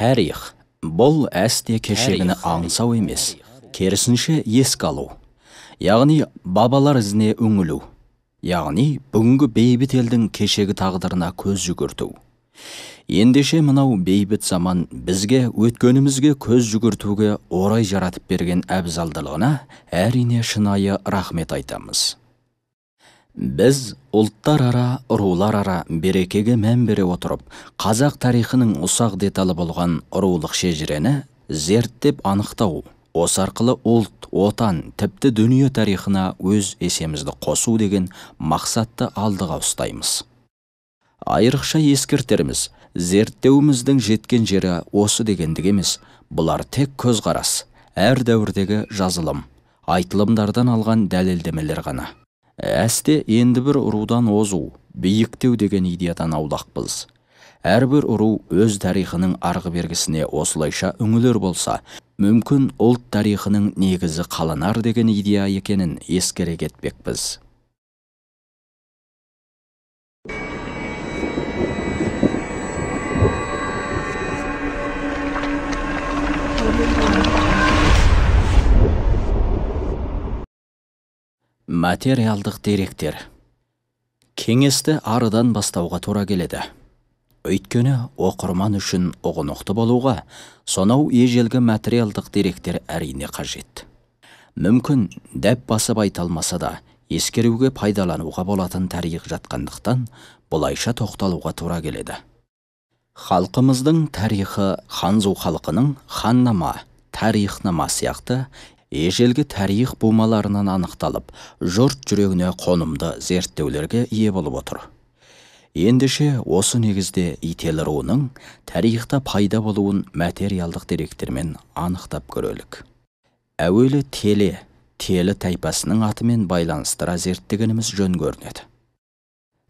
Тарих бұл әсте кешегіні аңсау емес, керісінше еске алу. Яғни бабалар ізіне үңілу. Яғни бүгінгі бейбіт елдің кешегі тағдырына көз жүгірту. Ендеше мынау бейбіт заман бізге өткенімізге көз жүгіртуге орай жаратып берген әбзалдылығына әрине шынайы рахмет айтамыз. Біз ұлттар ара, рулар ара берекеге мән бере отырып, қазақ тарихының ұсақ деталы болған рулық шежірені зерттеп анықтау, осы арқылы ұлт, отан, тіпті дүние тарихына өз есемізді қосу деген мақсатты алдыға ұстаймыз. Айрықша ескертеріміз, зерттеуіміздің жеткен жері осы дегендік емес, бұлар тек көзқарас, әр дәуірдегі жазылым, айтылымдардан алған дәлелдемелер ғана. Әсте енді бір ұрудан озу, биіктеу деген идеядан аулақпыз. Әрбір ұру өз тарихының арғы бергісіне осылайша үңілер болса, мүмкін ұлт тарихының негізі қаланар деген идея екенін ескере кетпекпіз. Материалдық деректер. Кеңесті арыдан бастауға тура келеді. Өйткені оқырман үшін ұғынықты болуға, сонау ежелгі материалдық деректер әрине қажет. Мүмкін дәп басып айталмаса да, ескеруге пайдалануға болатын тарих жатқандықтан, бұлайша тоқталуға тура келеді. Халқымыздың тарихы ханзу халқының ханнама, тарихнама сияқты ежелгі тарих бумаларынан анықталып, жұрт жүрегіне қонымды зерттеулерге ие болып отыр. Ендеше осы негізде ителі руының тарихта пайда болуын материалдық деректермен анықтап көрелік. Әуелі телі тайпасының атымен байланыстыра зерттегеніміз жөн көрінеді.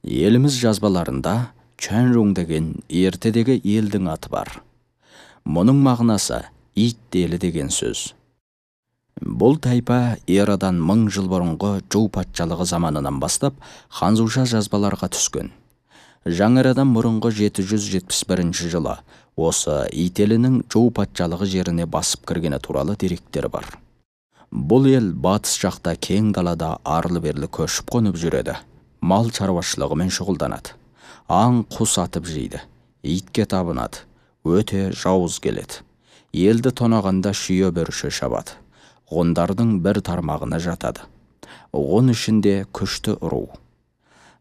Еліміз жазбаларында Чанрун деген ертедегі елдің аты бар. Мұның мағынасы ит телі деген сөз. Бұл тайпа эрадан 1000 жыл бұрынғы Чжоу патшалығы заманынан бастап ханзуша жазбаларға түскен. Жаңарадан бұрынғы 771 жылы осы ителінің Чжоу патшалығы жеріне басып кіргені туралы деректер бар. Бұл ел батыс жақта кең далада арлы-берлі көшіп қонып жүреді. Мал шаруашылығымен шұғылданады. Аң құс атып жейді. Итке табынады. Өте жауыз келеді. Елді тонағанда шүйе бүрші шабады. Ғұндардың бір тармағына жатады. Ғұн ішінде күшті ұру.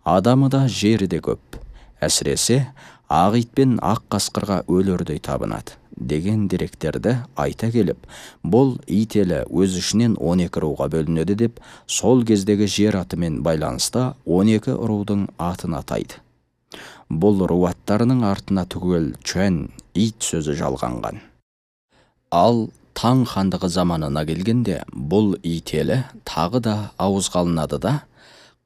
Адамы да жері де көп. Әсіресе ақ ит пен ақ қасқырға өлердей табынады деген деректерді айта келіп, бұл ителі өз ішінен 12 руға бөлінеді деп, сол кездегі жер атымен байланысты 12 рудың атын атайды. Бұл ру аттарының артына түгел чуан, ит сөзі жалғанған. Ал Таң хандығы заманына келгенде бұл ителі тағы да ауызға алынады да,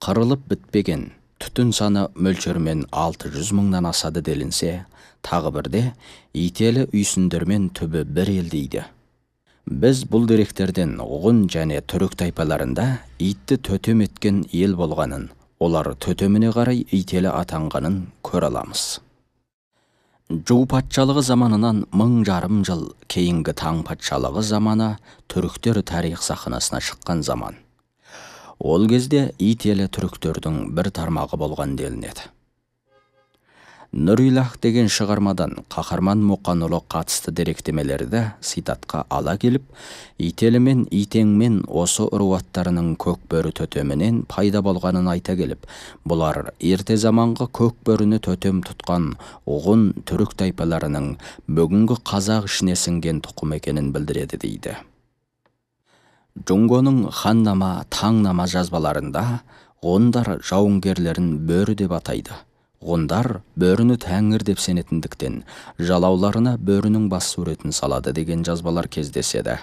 қырылып бітпеген түтін саны мөлшермен 600 мыңнан асады делінсе, тағы бірде ителі үйсіндермен түбі бір ел дейді. Біз бұл деректерден ғұн және түрік тайпаларында итті төтем еткен ел болғанын, олар төтеміне қарай ителі атанғанын көре аламыз. Чжоу патшалығы заманынан 1000 жыл кейінгі Таң патшалығы заманы түріктер тарих сахнасына шыққан заман. Ол кезде ителі түріктердің бір тармағы болған делінеді. Нұрилах деген шығармадан қаһарман Мұқанұлы қатысты деректемелерді ситатқа ала келіп, ителі мен итеңмен осы ұру аттарының көкбөрі төтемінен пайда болғанын айта келіп, бұлар ерте заманғы көкбөріні төтем тұтқан ғұн түрік тайпаларының бүгінгі қазақ ішіне сіңген тұқым екенін білдіреді дейді. Джунгоның ханнама, таңнама жазбаларында ғұндар жауынгерлерін бөрі деп атайды. Ғұндар бөріні тәңір деп сенетіндіктен, жалауларына бөрінің бас суретін салады деген жазбалар кездеседі.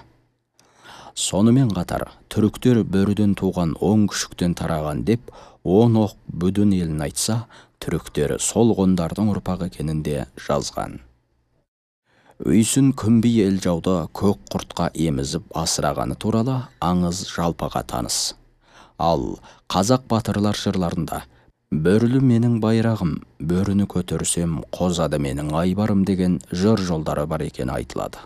Сонымен қатар, түріктер бөріден туған 10 күшіктен тараған деп, 10 оқ бүдін елін айтса, түріктер сол ғұндардың ұрпағы екенінде жазған. Үйсін күмбей ел жауды көк құртқа емізіп асырағаны туралы аңыз жалпаға таныс. Ал қазақ батырлар жырларында Бөрілі менің байрағым, бөріні көтерсем, қозады менің айбарым деген жыр жолдары бар екен айтылады.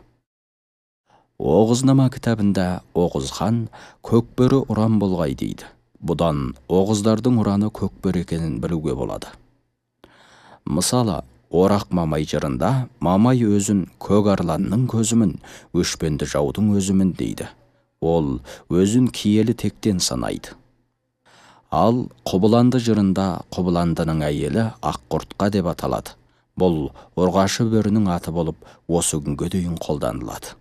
Оғызнама кітабында Оғыз хан көкбөрі ұран болғай дейді. Бұдан оғыздардың ұраны көкбөрі екенін білуге болады. Мысалы, Орақ Мамай жырында Мамай өзін көк арланның көзімін, өшпенді жаудың өзімін дейді. Ол өзін киелі тектен санайды. Ал Құбыланды жырында Құбыландының әйелі Аққұртқа деп аталады. Бұл ұрғашы бөрінің аты болып, осы күнге дейін қолданылады.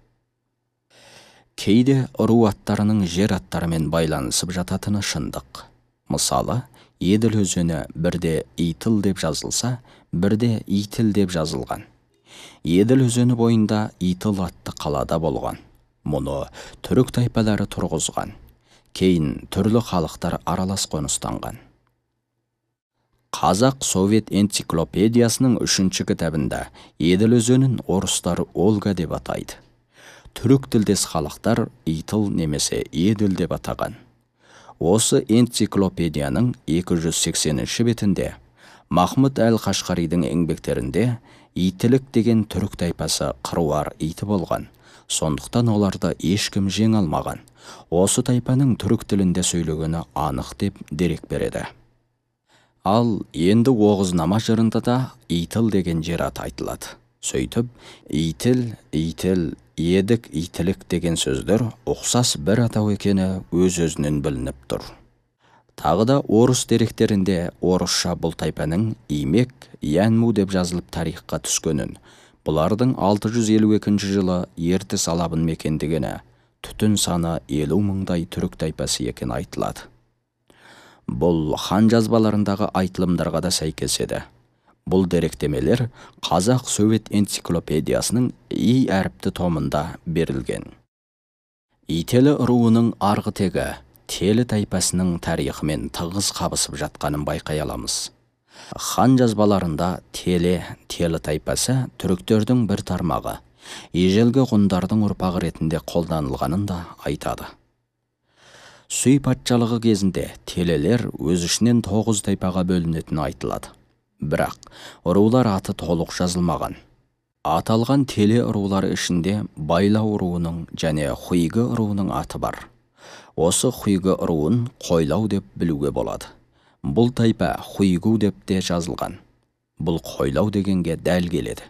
Кейде ұру аттарының жер аттарымен байланысып жататыны шындық. Мысалы, Еділ өзені бірде Итіл деп жазылса, бірде Итіл деп жазылған. Еділ өзені бойында Итіл атты қалада болған. Мұны түрік тайпалары тұрғызған. Кейін түрлі халықтар аралас қоныстанған. Қазақ Совет энциклопедиясының 3-ші кітабында Еділ өзенін орыстар Олга деп атайды. Түрік тілдес халықтар Итіл немесе Еділ деп атаған. Осы энциклопедияның 280-ші бетінде Махмұд әл-Қашқаридың еңбектерінде Итілік деген түрік тайпасы қыруар иті болған. Сондықтан оларды ешкім жеңе алмаған. Осы тайпаның түрік тілінде сөйлегені анық деп дерек береді. Ал енді Оғызнама жырында да Итіл деген жер аты айтылады. Сөйтіп, Итіл, Итіл, Едік, Итілік деген сөздер ұқсас бір атау екені өз-өзінен білініп тұр. Тағы да орыс деректерінде орысша бұл тайпаның Имек, Янму деп жазылып тарихқа түскенін, бұлардың 652 жылы Ертіс алабын мекендегені, түтін саны 50 мыңдай түрік тайпасы екен айтылады. Бұл хан жазбаларындағы айтылымдарға да сәйкес еді. Бұл деректемелер Қазақ Совет энциклопедиясының И әріпті томында берілген. Ителі руының арғы тегі Телі тайпасының тарихымен тығыз қабысып жатқанын байқай аламыз. Хан жазбаларында Телі тайпасы түріктердің бір тармағы, ежелгі ғұндардың ұрпағы ретінде қолданылғанын да айтады. Сүй патшалығы кезінде телелер өз ішінен 9 тайпаға бөлінетіні айтылады. Бірақ рулар аты толық жазылмаған. Аталған теле рулары ішінде Байлау руының және Хуйгы руының аты бар. Осы Хуйгы руын Қойлау деп білуге болады. Бұл тайпа Хуйгу деп те жазылған. Бұл Қойлау дегенге дәл келеді.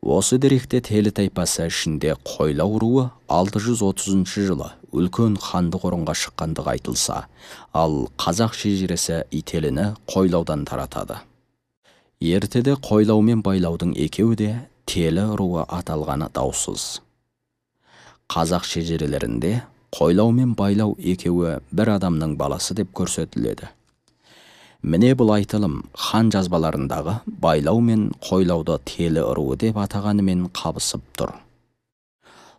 Осы деректе Телі тайпасы ішінде Қойлау руы 630 жылы үлкен хандық орынға шыққандығы айтылса, ал қазақ шежіресі Ителіні Қойлаудан таратады. Ертеде Қойлау мен Байлаудың екеуі де Телі руы аталғаны даусыз. Қазақ шежірелерінде Қойлау мен Байлау екеуі бір адамның баласы деп көрсетіледі. Міне бұл айтылым хан жазбаларындағы Байлау мен Қойлауды Телі руы деп атағанымен қабысып тұр.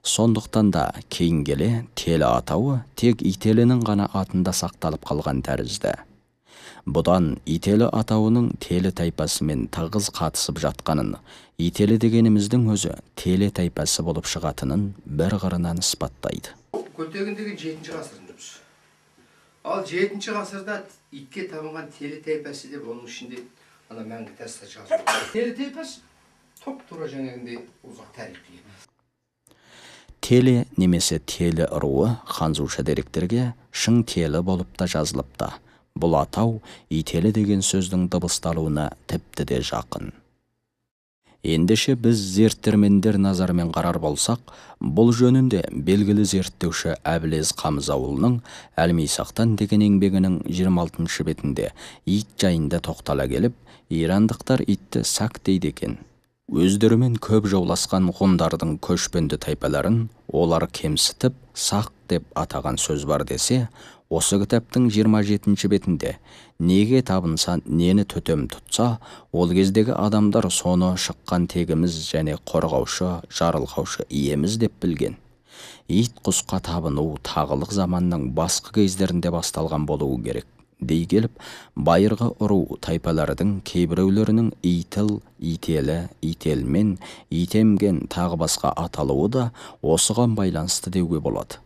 Сондықтан да кейін келе Телі атауы тек Ителінің ғана атында сақталып қалған тәрізді. Бұдан Ителі атауының Телі тайпасымен тығыз қатысып жатқанын, Ителі дегеніміздің өзі Телі тайпасы болып шығатынын бір қырынан іспаттайды. Көтеген деген 7-ші ғасырындамыз. Ал 7-ші ғасырда итке табынған Телі тайпасы деп оның ішінде ана мәңгі тасты жазылған. Телі тайпасы топ-тура жаңағындай ұзақ тарихи. Телі немесе Телі руы ханзуша деректерге шың телі болып та жазылыпты. Бұл атау Ителі деген сөздің дыбысталуына тіпті де жақын. Ендеше біз зерттірмендер назарымен қарар болсақ, бұл жөнінде белгілі зерттеуші Әбілез Қамзауылының Әлмейсақтан деген еңбегінің 26-шы бетінде ит жайында тоқтала келіп, ирандықтар итті сақ дейді екен. Өздерімен көп жауласқан ғұндардың көшпенді тайпаларын олар кемсітіп сақ деп атаған сөз бар десе, осы кітаптың 27-ші бетінде неге табынса, нені төтем тұтса, ол кездегі адамдар соны шыққан тегіміз және қорғаушы, жарылғаушы иеміз деп білген. Ит құсқа табыну тағылық заманның басқы кездерінде басталған болуы керек. Дей келіп, байырғы ұру тайпалардың кейбіреулерінің Итіл, Ителі, Ителмен, Итемген тағы басқа аталуы да осыған байланысты деуге болады.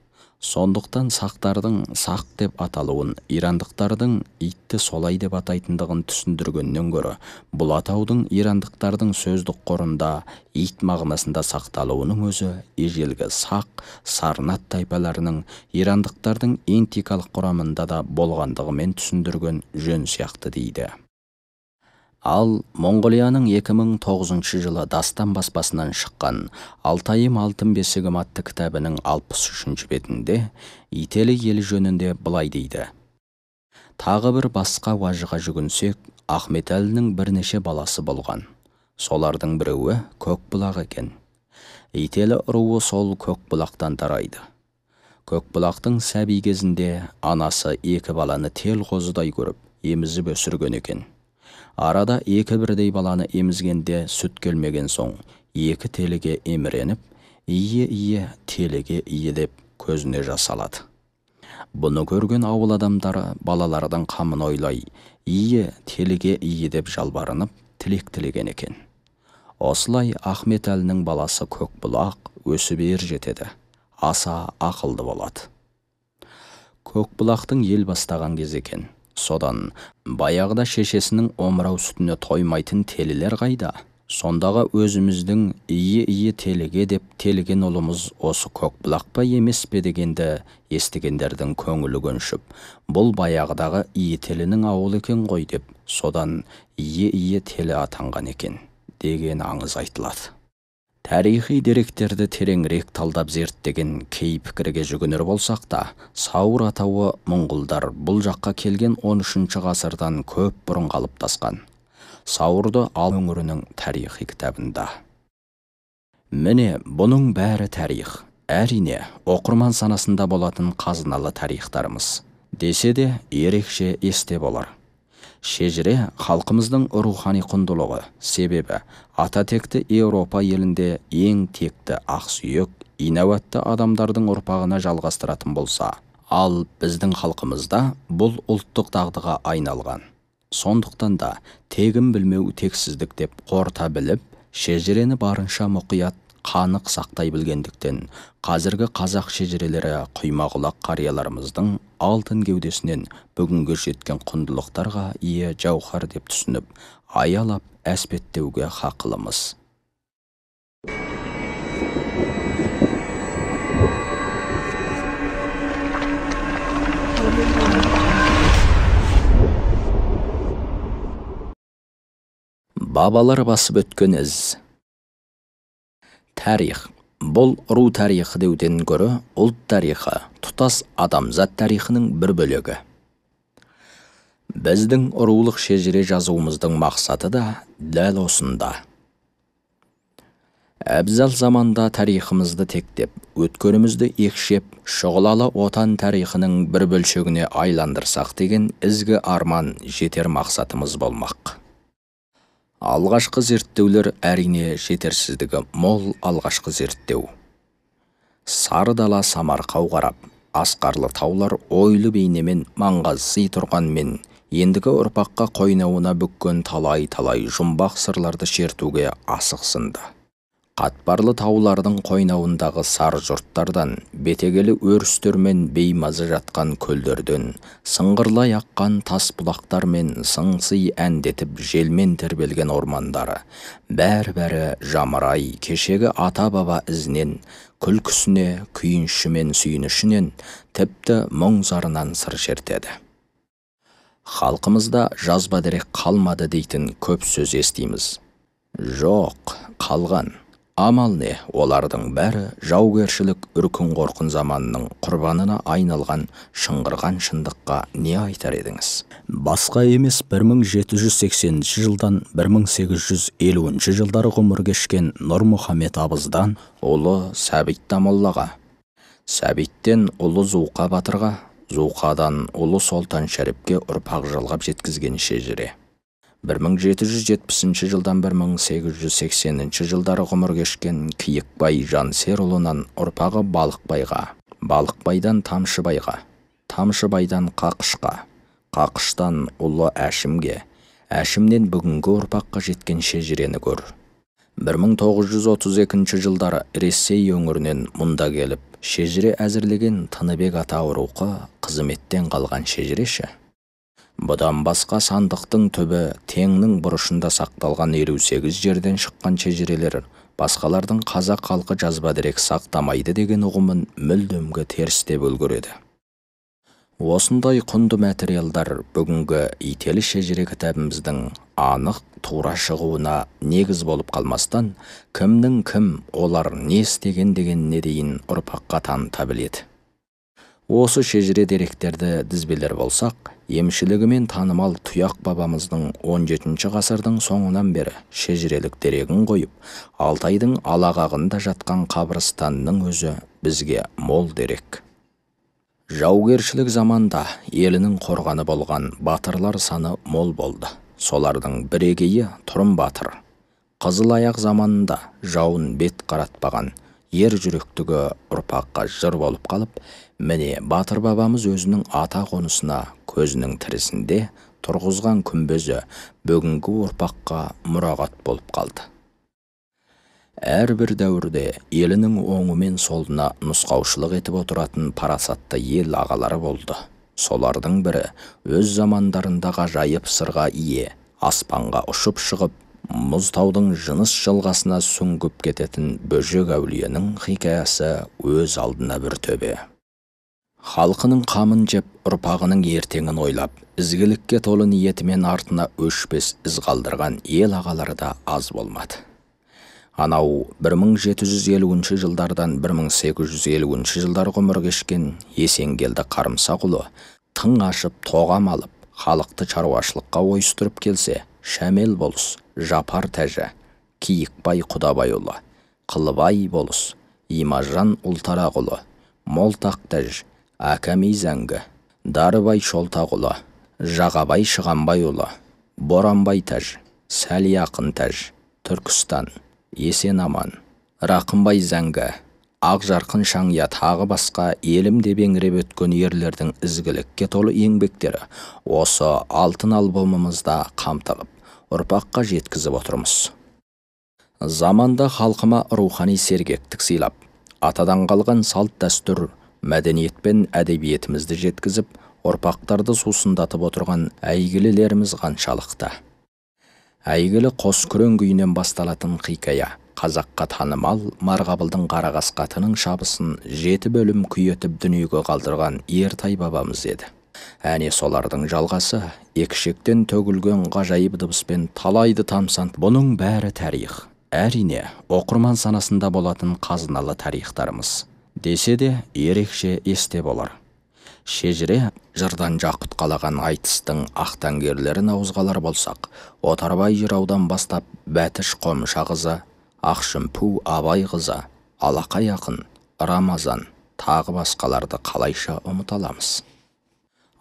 Сондықтан сақтардың сақ деп аталуын ирандықтардың итті солай деп атайтындығын түсіндіргеннен гөрі, бұл атаудың ирандықтардың сөздік қорында ит мағынасында сақталуының өзі ежелгі сақ, сарнат тайпаларының ирандықтардың этникалық құрамында да болғандығымен түсіндірген жөн сияқты дейді. Ал Монғолияның 2009 жылы Дастан баспасынан шыққан «Алтайым алтын бесігім» атты кітабының 63 бетінде ителі елі жөнінде былай дейді. Тағы бір басқа уажыға жүгінсек, Ахметәлінің бірнеше баласы болған. Солардың біреуі Көкбұлақ екен. Ителі руы сол Көкбұлақтан тарайды. Көкбұлақтың сәби кезінде анасы екі баланы тел қозыдай көріп, емізіп өсірген екен. Арада екі бірдей баланы емізгенде сүт келмеген соң, екі телеге еміреніп, ие телеге ие деп көзіне жас алады. Бұны көрген ауыл адамдары балалардың қамын ойлай, ие телеге ие деп жалбарынып, тілек тілеген екен. Осылай Ахметәлінің баласы Көкбұлақ өсіп ер жетеді, аса ақылды болады. Көкбұлақтың ел бастаған кез екен. Содан баяғыда шешесінің омырау сүтіне тоймайтын телелер қайда? Сондағы өзіміздің ие телеге деп телеген ұлымыз осы Көкбұлақ па емес пе дегенді естігендердің көңілі көншіп, бұл баяғыдағы ие телінің ауыл екен ғой деп, содан ие телі атанған екен деген аңыз айтылады. Тарихи деректерді тереңірек талдап зерттеген кей пікірге жүгінер болсақ та, Сауыр атауы мұңғылдар бұл жаққа келген 13 ғасырдан көп бұрын қалыптасқан. Сауырды ал өңірінің тарихи кітабында. Міне, бұның бәрі тарих. Әрине, оқырман санасында болатын қазыналы тарихтарымыз. Десе де ерекше есте болар. Шежіре халқымыздың рухани құндылығы, себебі ата-текті Еуропа елінде ең текті ақсүйек, инәуатты адамдардың ұрпағына жалғастыратын болса, ал біздің халқымызда бұл ұлттық дағдыға айналған. Сондықтан да тегін білмеу тексіздік деп қорыта біліп, шежірені барынша мұқият қанық сақтай білгендіктен, қазіргі қазақ шежірелері құймағұлақ қарияларымыздың алтын кеудесінен бүгінгі жеткен құндылықтарға ие жауһар деп түсініп, аялап әспеттеуге хақылымыз. Бабалар басып өткен із. Тарих. Бұл ру тарихы деуден гөрі ұлт тарихы, тұтас адамзат тарихының бір бөлігі. Біздің рулық шежіре жазуымыздың мақсаты да дәл осында. Әбзал заманда тарихымызды тектеп, өткенімізді екшеп, шұғылалы отан тарихының бір бөлшегіне айландырсақ деген ізгі арман жетер мақсатымыз болмақ. Алғашқы зерттеулер әрине жетерсіздігі мол алғашқы зерттеу. Сары дала самарқау қарап, асқарлы таулар ойлы бейнемен маңғазси тұрғанмен, ендігі ұрпаққа қойнауына бүккен талай-талай жұмбақ сырларды шертуге асықсынды. Қатпарлы таулардың қойнауындағы сар жұрттардан, бетегелі өрістермен беймазы жатқан көлдерден, сыңғырлай аққан тас бұлақтар мен сыңси әндетіп желмен тербелген ормандары, бәрі жамырай кешегі ата-баба ізінен, күлкісіне, күйінші мен сүйінішінен, тіпті мұң зарынан сыр шертеді. Халқымызда жазба дерек қалмады дейтін көп сөз естиміз. Жоқ, қалған. Амал не, олардың бәрі жаугершілік үркін қорқын заманының құрбанына айналған шыңғырған шындыққа не айтар едіңіз? Басқа емес 1780 жылдан 1850 жылдары ғұмыр кешкен Нұрмұхамед Абыздан ұлы Сәбит Тамоллаға, Сәбиттен ұлы Зұқа Батырға, Зұқадан ұлы Солтан Шәріпке ұрпақ жалғап жеткізген шежіре. 1770 жылдан 1880 жылдары ғұмыр кешкен Киікбай Жансерұлынан ұрпағы Балықбайға, Балықбайдан Тамшыбайға, Тамшыбайдан Қақышқа, Қақыштан ұлы Әшімге, Әшімнен бүгінгі ұрпаққа жеткен шежірені көр. 1932 жылдары Ресей өңірінен мұнда келіп, шежіре әзірлеген Тыныбек ата рухы қызметтен қалған шежіреші. Бұдан басқа сандықтың түбі теңнің бұрышында сақталған 58 жерден шыққан шежірелер басқалардың қазақ халқы жазба дерек сақтамайды деген ұғымын мүлдемге теріс деп үлгереді. Осындай құнды материалдар бүгінгі ителі шежіре кітабымыздың анық тура шығуына негіз болып қалмастан, кімнің кім, олар не істеген дегеніне дейін ұрпаққа таныта біледі. Осы шежіре деректерді дізбелер болсақ, емшілігімен танымал Тұяқ бабамыздың 17 ғасырдың соңынан бері шежірелік дерегін қойып, Алтайдың алағағында жатқан қабырстанның өзі бізге мол дерек. Жаугершілік заманда елінің қорғаны болған батырлар саны мол болды. Солардың бірегейі Тұрым батыр. Қызыл аяқ заманында жауын бет қаратпаған ер жүректігі ұрпаққа жыр болып қалып, міне батыр бабамыз өзінің ата қонысына көзінің тірісінде тұрғызған күмбезі бүгінгі ұрпаққа мұрағат болып қалды. Әрбір дәуірде елінің оңы мен солына нұсқаушылық етіп отыратын парасатты ел ағалары болды. Солардың бірі өз замандарында ғажайып сырға ие, аспанға ұшып шығып, мұзтаудың жыныс жылғасына сүңгіп кететін Бөжек әулиенің хикаясы өз алдына бір төбе. Халқының қамын жеп, ұрпағының ертеңін ойлап, ізгілікке толы ниетімен артына өшпес із қалдырған ел ағалары да аз болмады. Анау 1750 жылдардан 1850 жылдар ғұмыр кешкен Есенгелді Қарымсақұлы тың ашып, тоғам алып, халықты шаруашылыққа ойыстырып келсе, Шәмел болыс, Жапар тәжі, Киікбай Құдабайұлы, Қылбай болыс, Имажан Ұлтарақұлы, Молтақ тәж, Әкәмей зәңгі, Дарыбай Шолтағұлы, Жағабай Шығанбайұлы, Боранбай тәж, Сәли Ақын тәж, Түркістан, Есен Аман, Рақымбай зәңгі, Ақжарқын Шаңия тағы басқа елім деп еңіреп өткен ерлердің ізгілікке толы еңбектері осы алтын альбомымызда қамтылып, ұрпаққа жеткізіп отырмыз. Заманда халқыма рухани сергектік сыйлап, атадан қалған салт дәстүр, мәдениет пен әдебиетімізді жеткізіп, ұрпақтарды сусындатып отырған әйгілілеріміз қаншалықты. Әйгілі қос күрең күйінен басталатын хикая, қазаққа танымал Марғабылдың Қарақасқатының шабысын 7 бөлім күйетіп дүниеге қалдырған Ертай бабамыз еді. Әне солардың жалғасы, екішектен төгілген ғажайып дыбыспен талайды тамсант. Бұның бәрі тарих. Әрине, оқырман санасында болатын қазыналы тарихтарымыз. Десе де ерекше есте болар. Шежіре жырдан жақұт қалаған айтыстың ақтаңгерлерін ауызғалар болсақ, Отарбай жыраудан бастап Бәтіш Қомша қызы, Ақшымпу Абай қызы, Алақай ақын, Рамазан, тағы басқаларды қалайша ұмыта аламыз.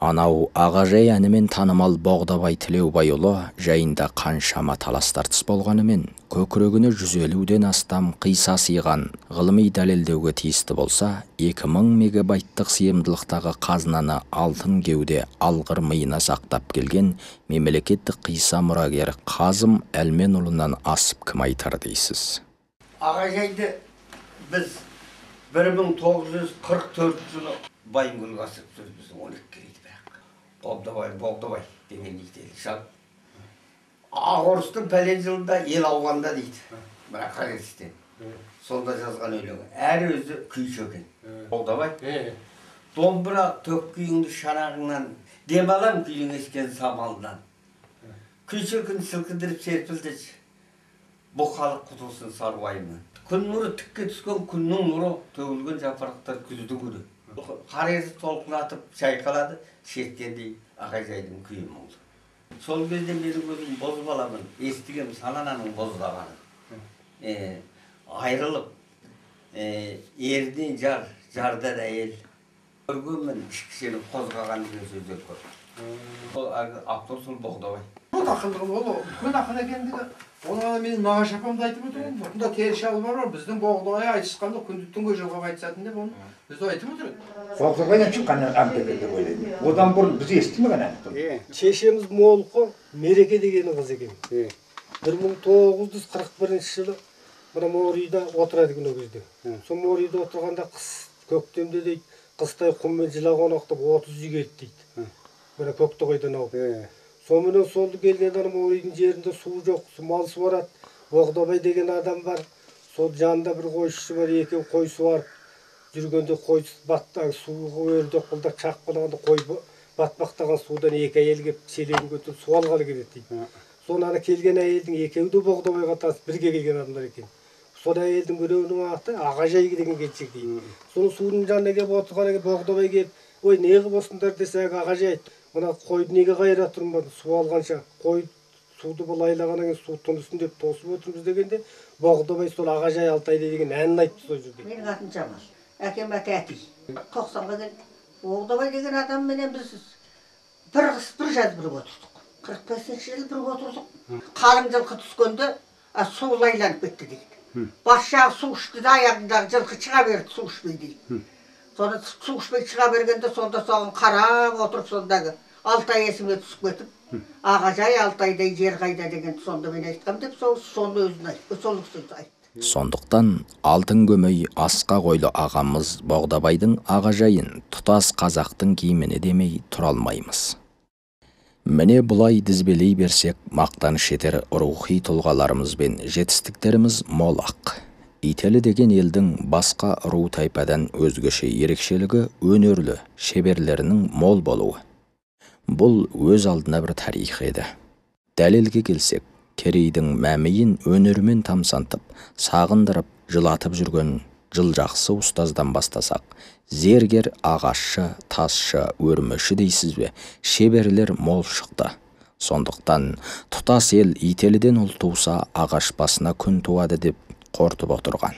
Анау Ағажай әнімен танымал Боғдабай Тілеубайұлы жайында қаншама талас тартыс болғанымен, көкірегіне 150-ден астам қиса сыйған ғылыми дәлелдеуге тиісті болса, 2000 мегабайттық сыйымдылықтағы қазынаны алтын кеуде алғыр миына сақтап келген мемлекеттік қиса мұрагер Қазым Әлменұлынан асып кім айтар дейсіз? Ағажайды біз 1944 жылы Байынгүл ғасып сөзіміздің 12 керейді бірақ. Боғдабай деген ителі шал. Ағорыстың пәлен жылында ел ауғанда дейді. Бірақ қарестен. Сонда жазған өлеңі. Әрі өзі күйші екен. Боғдабай. Домбыра төк күйіңді шанағыңнан, демалам күйің ескен самалдан. Күйші күн сілкіндіріп серпілдіш. Бұл халық құтылсын саруайымын. Күн нұры тікке түскен күннің нұры төгілген жапырақтар күздің күні. Қарезі толқынатып шайқалады, шеткендей Ағажайдың күйі мұңды. Сол кезде менің өзім бозып аламын, естігем санананың боздағанын. Айрылып, ерден жар, жардан әйел. Көргенмін кішкішені қозғаған деген сөздер көп. Автор сол Боғдабай. Бұл ақындығы ол, үлкен ақын екендігі. Оны менің нағашы апамды айтып отырмын. Бұнда тері шалы бар, біздің Боғдабай айтысқанда күндіктің жылға айтысатын деп оны бізді айтып отырмын. Боғдабайдан шыққан әмтекер деп ойлаймын. Одан бұрын біз естімеген әмтекер. Шешеміз Молқы Мереке дегені қыз екен. 1941 жылы мына Морийда отырады екен ол кезде. Сол Морийда отырғанда қыс көктемде дейді қыстай құммен жыла қонақтап 30 үй келді дейді. Мына Көктоғайдан алып. Сонымен солды келген адам ойдың жерінде су жоқ, мал суарады. Боғдабай деген адам бар. Сол жанында бір қойшысы бар, екеу қой суарып жүргенде қой баттағы суға өрді қолда чақпалағанда қой батпақтаған судан екі әйел келіп селегін көтеріп су алғалы келеді дейді. Сонан келген әйелдің екеуі де Боғдабайға танысып бірге келген адамдар екен. Сол әйелдің біреуінің аты Ағажай деген келіншек дейді. Соның судың жанына келіп отырған Боғдабай келіп, ой неғып осындар десе Ағажай айтты. Мына қойды неге қайыра тұрмын, су алғанша қой суды бұл айлағаннан кейін су тұнсын деп тосып отырмыз дегенде Боғдабай сол Ағажай Алтайды деген әнін айтты сол жерде. Менің атым Жамал, әкем аты Әти. 90-ға келді. Боғдабай деген адамменен біз бір қыс бір жаз бірге отырдық. 45-ші жылы бірге отырдық. Қалың жылқы түскенде су лайланып кетті дейді. Бас жағы су ішті де аяғындағы жылқы шыға берді су ішпей дейді. Sonra su içmek çığa bergende sonda soğun qarab oturup sondağı Altay esime түсіп кетіп, Ағажай Алтайдай жер қайда деген сонда мен айтқам деп сонда өзін айтты, солық сөзді айтты. Сондықтан алтын көмей асқа қойлы ағамыз Боғдабайдың Ағажайын тұтас қазақтың киіміне демей тұра алмаймыз. Міне бұлай дізбелей берсек, мақтаныш етер рухи тұлғаларымыз бен жетістіктеріміз мол ақ. Ителі деген елдің басқа ру тайпадан өзгеше ерекшелігі өнерлі шеберлерінің мол болуы. Бұл өз алдына бір тарих еді. Дәлелге келсек, Керейдің мәмейін өнермен тамсантып, сағындырып, жылатып жүрген жылжақсы ұстаздан бастасақ, зергер, ағашшы, тасшы, өрмеші дейсіз бе, шеберлер мол шықты. Сондықтан тұтас ел ителіден ұл туса ағаш басына күн туады деп қортып отырған.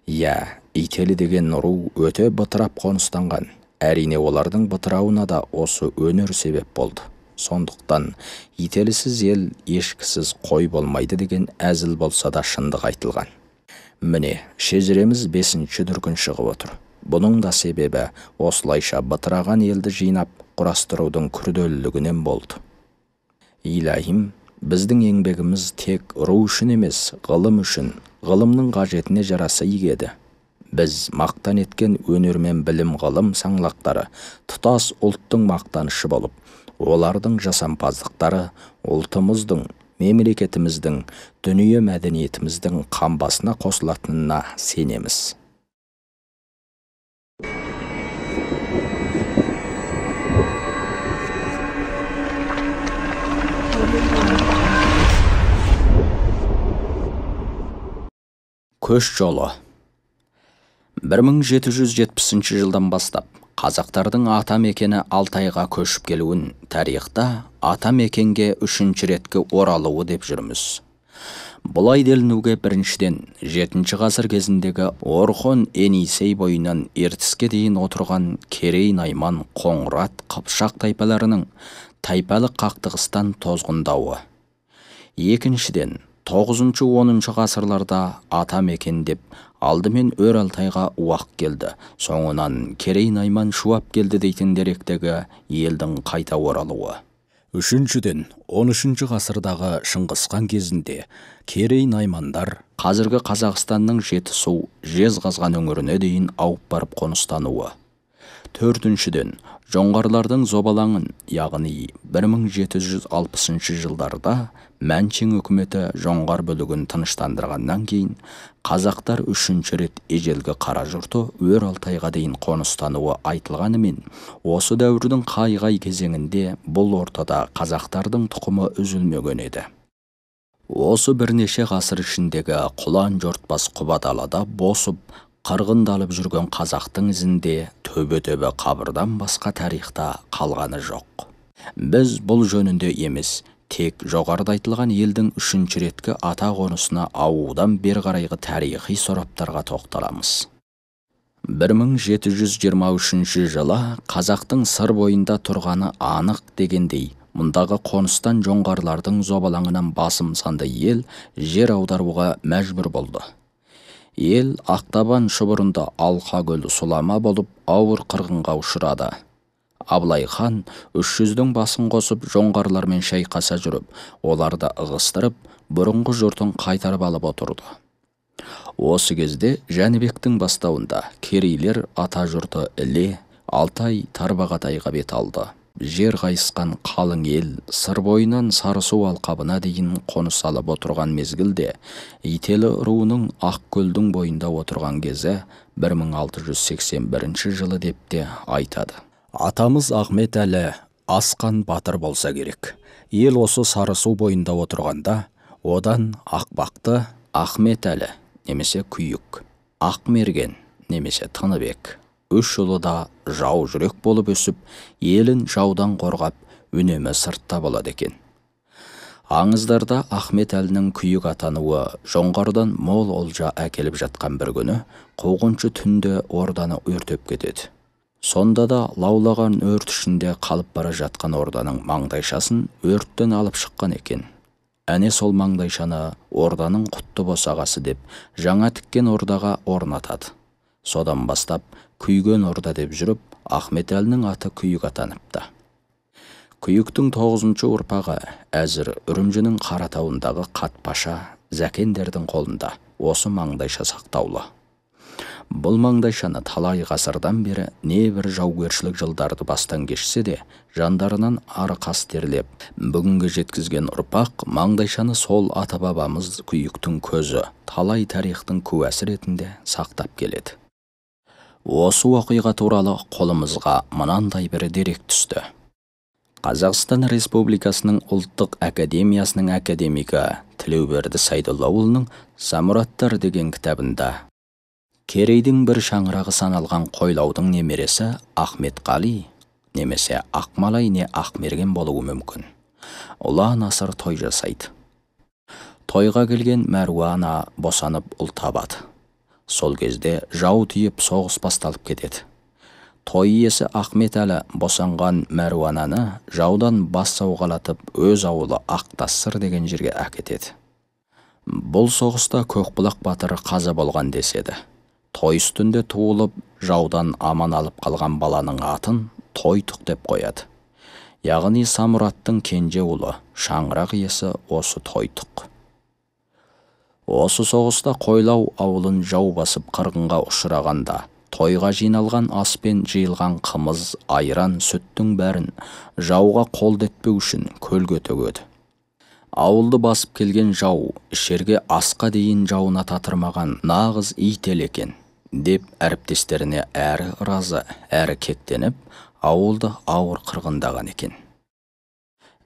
Иә, ителі деген ру өте бытырап қоныстанған. Әрине олардың бытырауына да осы өнер себеп болды. Сондықтан ителісіз ел ешкісіз қой болмайды деген әзіл болса да шындық айтылған. Міне, шежіреміз 5-ші дүркін шығып отыр. Бұның да себебі осылайша бытыраған елді жинап құрастырудың күрделілігінен болды. Илahim, біздің еңбегіміз тек ру үшін емес, ғылым үшін, ғылымның қажетіне жараса игеді. Біз мақтан еткен өнер мен білім ғылым саңлақтары тұтас ұлттың мақтанышы болып, олардың жасампаздықтары ұлтымыздың, мемлекетіміздің, дүние мәдениетіміздің қамбасына қосылатынына сенеміз. Көш жолы. 1770 жылдан бастап қазақтардың ата мекені Алтайға көшіп келуін тарихта ата мекенге 3-ші реткі оралуы деп жүрміз. Бұлай делінуге біріншіден 7-ші ғасыр кезіндегі Орхон Енисей бойынан Ертіске дейін отырған Керей, Найман, Қоңырат, Қыпшақ тайпаларының тайпалық қақтығыстан тозғындауы. Екіншіден 9-10 ғасырларда ата мекен деп алдымен өр Алтайға уақ келді, соңынан Керей, Найман шуап келді дейтін деректегі елдің қайта оралуы. Үшіншіден 13-ші ғасырдағы Шыңғысхан кезінде Керей, Наймандар қазіргі Қазақстанның Жетісу, Жезқазған өңіріне дейін ауып барып қоныстануы. Төртіншіден жоңғарлардың зобалаңын, яғни 1760 жылдарда Мәншең үкіметі жоңғар бөлігін тыныштандырғаннан кейін қазақтар 3-ші рет ежелгі қара жұрты өр Алтайға дейін қоныстануы айтылғанымен, осы дәуірдің қай-қай кезеңінде бұл ортада қазақтардың тұқымы үзілмеген еді. Осы бірнеше ғасыр ішіндегі құлан жортпас құба далада босып, қырғындалып жүрген қазақтың ізінде төбе-төбе қабырдан басқа тарихта қалғаны жоқ. Біз бұл жөнінде емес, тек жоғарыда айтылған елдің 3-ші реткі ата қонысына ауудан бер қарайғы тарихи сораптарға тоқталамыз. 1723 жылы қазақтың сыр бойында тұрғаны анық дегендей, мұндағы қоныстан жоңғарлардың зобалаңынан басым санды ел жер аударуға мәжбүр болды. Ел Ақтабан шұбырында Алқа көлі сұлама болып ауыр қырғынға ұшырады. Абылай хан 300-дің басын қосып жоңғарлармен шайқаса жүріп, оларды ығыстырып, бұрынғы жұртын қайтарып алып отырды. Осы кезде Жәнібектің бастауында керейлер ата жұрты Іле, Алтай, Тарбағатайға бет алды. Жер қайысқан қалың ел сыр бойынан Сарысу алқабына дейін қоныс алып отырған мезгілде Ителі руының Ақкөлдің бойында отырған кезі 1681 жылы деп те айтады. Атамыз Ахмет Әлі асқан батыр болса керек. Ел осы Сарысу бойында отырғанда, одан Ақбақты Ахмет Әлі немесе Күйік, Ақмерген немесе Тыныбек, үш ұлы да жау жүрек болып өсіп, елін жаудан қорғап, үнемі сыртта болады екен. Аңыздарда Ахмет Әлінің Күйік атануы жоңғардан мол олжа әкеліп жатқан бір күні, қуғыншы түнде орданы өртеп кетеді. Сонда да лаулаған өрт ішінде қалып бара жатқан орданың маңдайшасын өрттен алып шыққан екен. Әне сол маңдайшаны орданың құтты босағасы деп жаңа тіккен ордаға орнатады. Содан бастап Күйген орда деп жүріп, Ахмет Әлінің аты Күйік атаныпты. Күйіктің 9-шы ұрпағы әзір Үрімжінің Қаратауындағы Қатпаша Зәкендердің қолында осы маңдайша сақтаулы. Бұл маңдайшаны талай ғасырдан бері небір жаугершілік жылдарды бастан кешсе де, жандарынан ары қастерлеп, бүгінгі жеткізген ұрпақ маңдайшаны сол ата-бабамыз Күйіктің көзі, талай тарихтың куәсі ретінде сақтап келеді. Осы оқиға туралы қолымызға мынандай бір дерек түсті. Қазақстан Республикасының Ұлттық Академиясының академигі Тілеуберді Сайдоллаұлының «Самұраттар» деген кітабында керейдің бір шаңырағы саналған Қойлаудың немересі Ахметқали немесе Ақмалай не Ақмерген болуы мүмкін. Ұлан асыр той жасайды. Тойға келген Мәруана босанып ұл табады. Сол кезде жау тиіп соғыс басталып кетеді. Той иесі Ахмет Әлі босанған Мәруананы жаудан бас сауғалатып өз ауылы Ақтассыр деген жерге әкетеді. Бұл соғыста Көкбұлақ батыры қаза болған деседі. Той үстінде туылып, жаудан аман алып қалған баланың атын Тойтық деп қояды. Яғни Самұраттың кенже ұлы, шаңырақ иесі осы Тойтық. Осы соғыста Қойлау ауылын жау басып қырғынға ұшырағанда, тойға жиналған ас пен жиылған қымыз, айран, сүттің бәрін жауға қолдетпеу үшін көлге төгеді. Ауылды басып келген жау, ішерге асқа дейін жауына татырмаған нағыз ител екен, деп әріптестеріне әрі разы, әрі кектеніп, ауылды ауыр қырғындаған екен.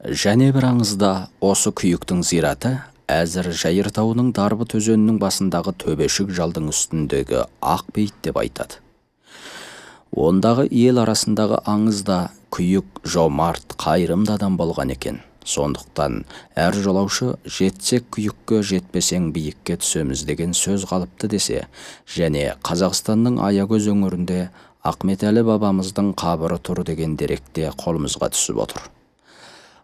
Және бір аңызда осы Күйіктің зираты әзір Жайыртауының Дарбыт өзенінің басындағы төбешік жалдың үстіндегі ақ бейіт деп айтады. Ондағы ел арасындағы аңызда Күйік жомарт, қайырымды адам болған екен. Сондықтан әр жолаушы жетсек Күйікке, жетпесең биікке түсеміз деген сөз қалыпты десе, және Қазақстанның Аягөз өңірінде Ахмет Әлі бабамыздың қабірі тұр деген деректе қолымызға түсіп отыр.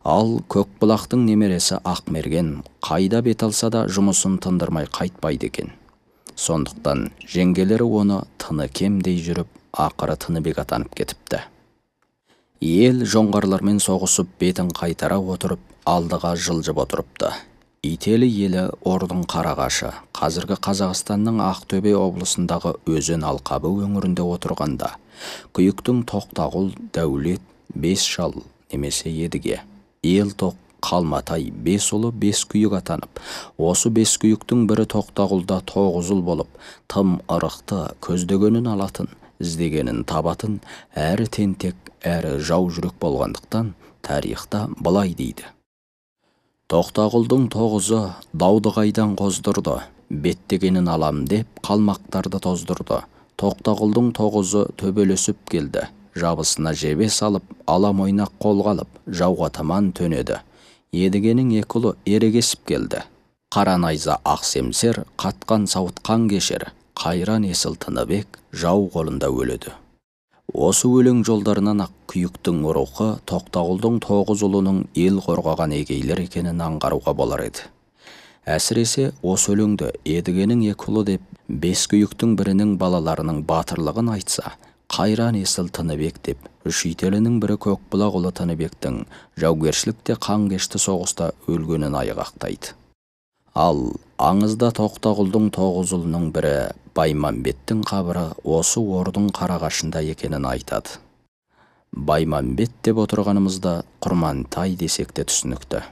Ал Көкбұлақтың немересі Ақмерген қайда бет алса да жұмысын тындырмай қайтпайды екен. Сондықтан жеңгелері оны Тыныкем дей жүріп, ақыры Тыныбек атанып кетіпті. Ел жоңғарлармен соғысып бетін қайтара отырып, алдыға жылжып отырыпты. Ителі елі Ордың Қарағашы, қазіргі Қазақстанның Ақтөбе облысындағы өзен алқабы өңірінде отырғанда, Күйіктің Тоқтағұл, Дәулет, Бес шал немесе Едіге, Елтоқ, Қалматай, бес ұлы бес күйік атанып, осы бес күйіктің бірі Тоқтағұлда 9 ұл болып, тым ырықты, көздегенін алатын, іздегенін табатын, әрі тентек, әрі жау жүрек болғандықтан тарихта былай дейді. Тоқтағұлдың 9-ы дауды қайдан қоздырды, беттегенін алам деп қалмақтарды тоздырды. Тоқтағұлдың 9-ы төбелесіп келді. Жабысына жебе салып, алам ойнақ қолға алып, жауға таман төнеді. Едігенің екі ұлы ерегесіп келді. Қара найза ақ семсер, қатқан сауытқан кешер. Қайран есіл Тыныбек жау қолында өледі. Осы өлең жолдарынан ақ Күйіктің рухы Тоқтағұлдың 9 ұлының ел қорғаған егейлер екенін аңғаруға болар еді. Әсіресе осы өлеңді Едігенің екі ұлы деп, бес күйіктің бірінің балаларының батырлығын айтса, Қайран есіл Тыныбек деп, үш ителінің бірі Көкбұлақ ұлы Тыныбектің жаугершілікте қанкешті соғыста өлгенін айғақтайды. Ал аңызда Тоқтағұлдың 9 ұлының бірі Баймамбеттің қабірі осы ордың қарағашында екенін айтады. Баймамбет деп отырғанымызда Құрмантай десек те түсінікті.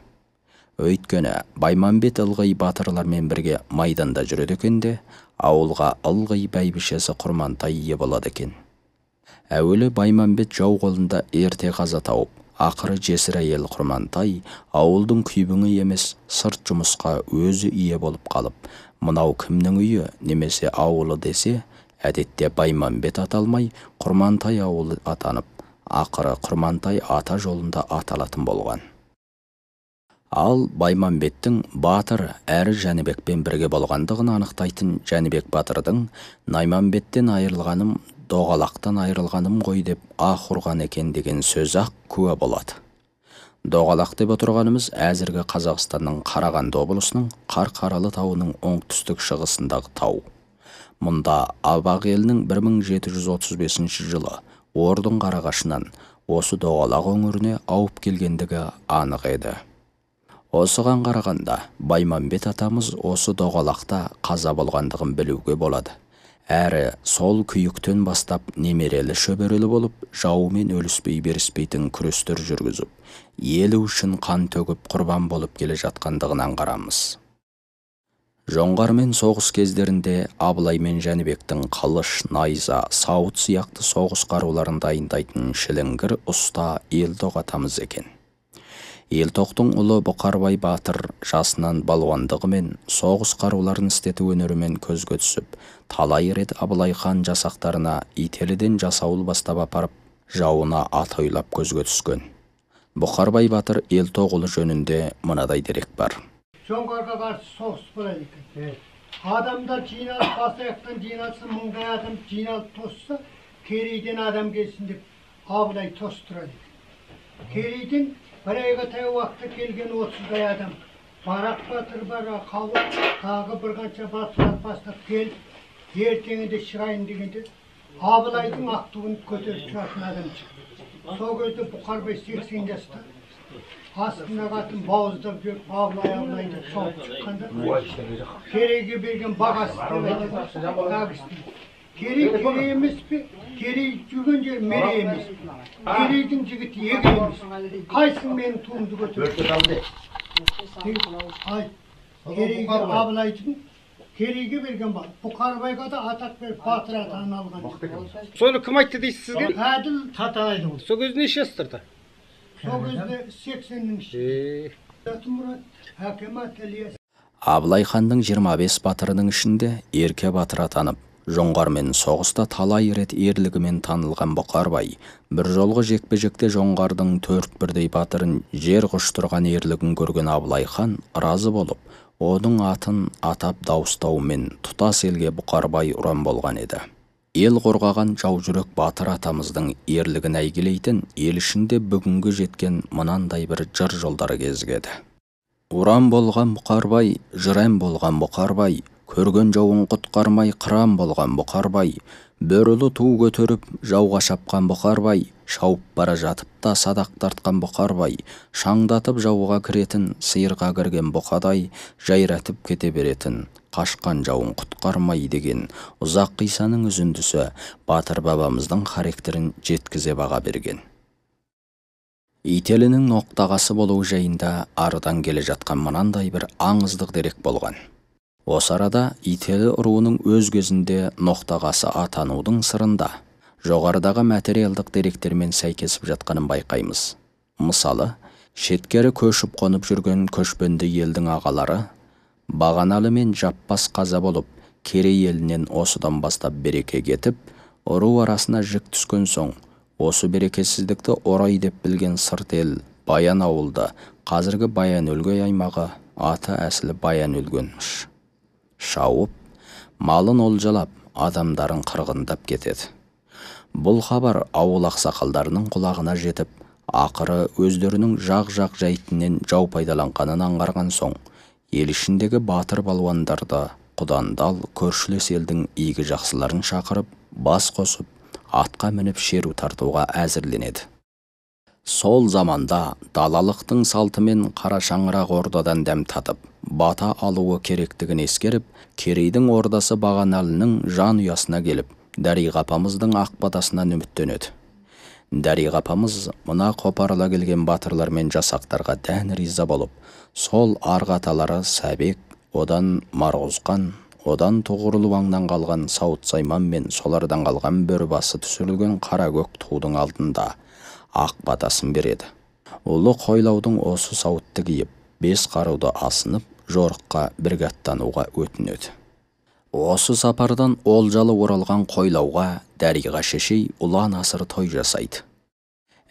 Өйткені Баймамбет ылғи батырлармен бірге майданда жүреді екен де, ауылға ылғи бәйбішесі Құрмантай ие болады екен. Әуелі Баймамбет жау қолында ерте қаза тауып, ақыры жесір әйел Құрмантай ауылдың күйбіңі емес, сырт жұмысқа өзі ие болып қалып, мынау кімнің үйі немесе ауылы десе, әдетте Баймамбет аталмай Құрмантай ауылы атанып, ақыры Құрмантай ата жолында аталатын болған. Ал Баймамбеттің батыр әрі Жәнібекпен бірге болғандығын анықтайтын Жәнібек батырдың Найманбеттен айырылғаным, доғалақтан айырылғаным ғой деп аһ ұрған екен деген сөз-ақ куә болады. Доғалақ деп отырғанымыз әзіргі Қазақстанның Қарағанды облысының Қарқаралы тауының оңтүстік шығысындағы тау. Мұнда Абақ елінің 1735 жылы ордың қарағашынан осы доғалақ өңіріне ауып келгендігі анық еді. Осыған қарағанда Баймамбет атамыз осы доғалақта қаза болғандығын білуге болады. Әрі сол күйіктен бастап немерелі шөберелі болып, жаумен өліспей беріспейтін күрестер жүргізіп, елі үшін қан төгіп құрбан болып келе жатқандығын аңғарамыз. Жоңғармен соғыс кездерінде Абылай мен Жәнібектің қылыш, найза, сауыт сияқты соғыс қаруларын дайындайтын шіліңгір ұста Елтоқ атамыз екен. Елтоқтың ұлы Бұқарбай батыр жасынан балуандығымен, соғыс қаруларын істету өнерімен көзге түсіп, талай рет Абылай хан жасақтарына ителіден жасауыл бастап апарып, жауына ат ойлап көзге түскен. Бұқарбай батыр Елтоқ ұлы жөнінде мынадай дерек бар. Жоңғарға қарсы соғыс болады екен. Адамдар жиналып, бас-аяқтан жиналсын, мыңдай адам жиналып тосса, керейден адам келсін деп Абылай тостырады екен. Керейден бір айға таяу уақытта келген 30-дай адам. Барақ батыр бар, қауы, тағы бір қанша батырлар бастап келіп, ертеңінде шығайын дегенде Абылайдың ақ туын көтеріп тұратын адам шықты. Сол кезде Бұқарбай 80 жаста. Астына қатын бауыздап жүріп, Абылайды соғып шыққанда, керейге берген бағасы деп айтады. Керей емес пе? Керей жүрген жер мерей емес пе? Керейдің жігіті еге емес. Қайсың менің туымды көтерді? Керейге Абылайдың Керейге берген бар. Бұқарбайға да атақ беріп батыр атағын алған. Соны кім айтты дейсіз сізге? Әділ Татайды ол. Сол кезде неше жастарда? Сол кезде 80-нің ішінде. Әкемат Ілияс. Абылай ханның 25 батырының ішінде Ерке батыр атанып, жоңғармен соғыста талай рет ерлігімен танылған Бұқарбай, бір жолғы жекпе-жекте жоңғардың 4-бірдей батырын жер құштырған ерлігін көрген Абылай хан разы болып, оның атын атап дауыстаумен тұтас елге Бұқарбай ұран болған еді. Ел қорғаған жау жүрек батыр атамыздың ерлігін әйгілейтін ел ішінде бүгінгі жеткен мынандай бір жыр жолдары кезігеді. Уран болған Бұқарбай, жырен болған Бұқарбай, көрген жауын құтқармай қыран болған Бұқарбай, бөрілі ту көтеріп жауға шапқан Бұқарбай, шауып бара жатып та садақ тартқан Бұқарбай, шаңдатып жауға кіретін сиырға кірген бұқадай, жайратып кете беретін қашқан жауын құтқармай деген ұзақ қисаның үзіндісі батыр бабамыздың характерін жеткізе баға берген. Ителінің ноқтағасы болу жайында арыдан келе жатқан мынандай бір аңыздық дерек болған. Осы арада Ителі руының өз кезінде ноқтағасы атанудың сырында жоғарыдағы материалдық деректермен сәйкесіп жатқанын байқаймыз. Мысалы, шеткері көшіп қонып жүрген көшпенді елдің ағалары Бағаналы мен Жаппас қаза болып, Керей елінен осыдан бастап береке кетіп, ру арасына жік түскен соң, осы берекесіздікті орай деп білген сырт ел Баян ауылды, қазіргі Баян-өлгей аймағы, аты әсілі Баян-өлгенміш. Шауып, малын олжалап, адамдарын қырғындап кетеді. Бұл хабар ауыл ақсақалдарының құлағына жетіп, ақыры өздерінің жақ жайтінен жау пайдаланғанын аңғарған соң, ел ішіндегі батыр балуандарды, құдандал көршілес елдің игі жақсыларын шақырып, бас қосып, атқа мініп шеру тартуға әзірленеді. Сол заманда далалықтың салтымен қара шаңырақ ордадан дәм татып, бата алуы керектігін ескеріп, Керейдің ордасы Бағаналының жан ұясына келіп, Дариға апамыздың ақ батасынан үміттенеді. Дариға апамыз мына қопарыла келген батырлар мен жасақтарға дән риза болып, сол арғы аталары Сәбек, одан Марғұзқан, одан Тұғырылуаңнан қалған Сауыт Сайман мен солардан қалған бөрібасы түсірілген Қаракөк тудың алдында ақ батасын береді. Ұлы қойлаудың осы сауытты киіп, 5 қаруды асынып, жорыққа бірге аттануға өтінеді. Осы сапардан олжалы оралған қойлауға Дариға шешей ұлан асыр той жасайды.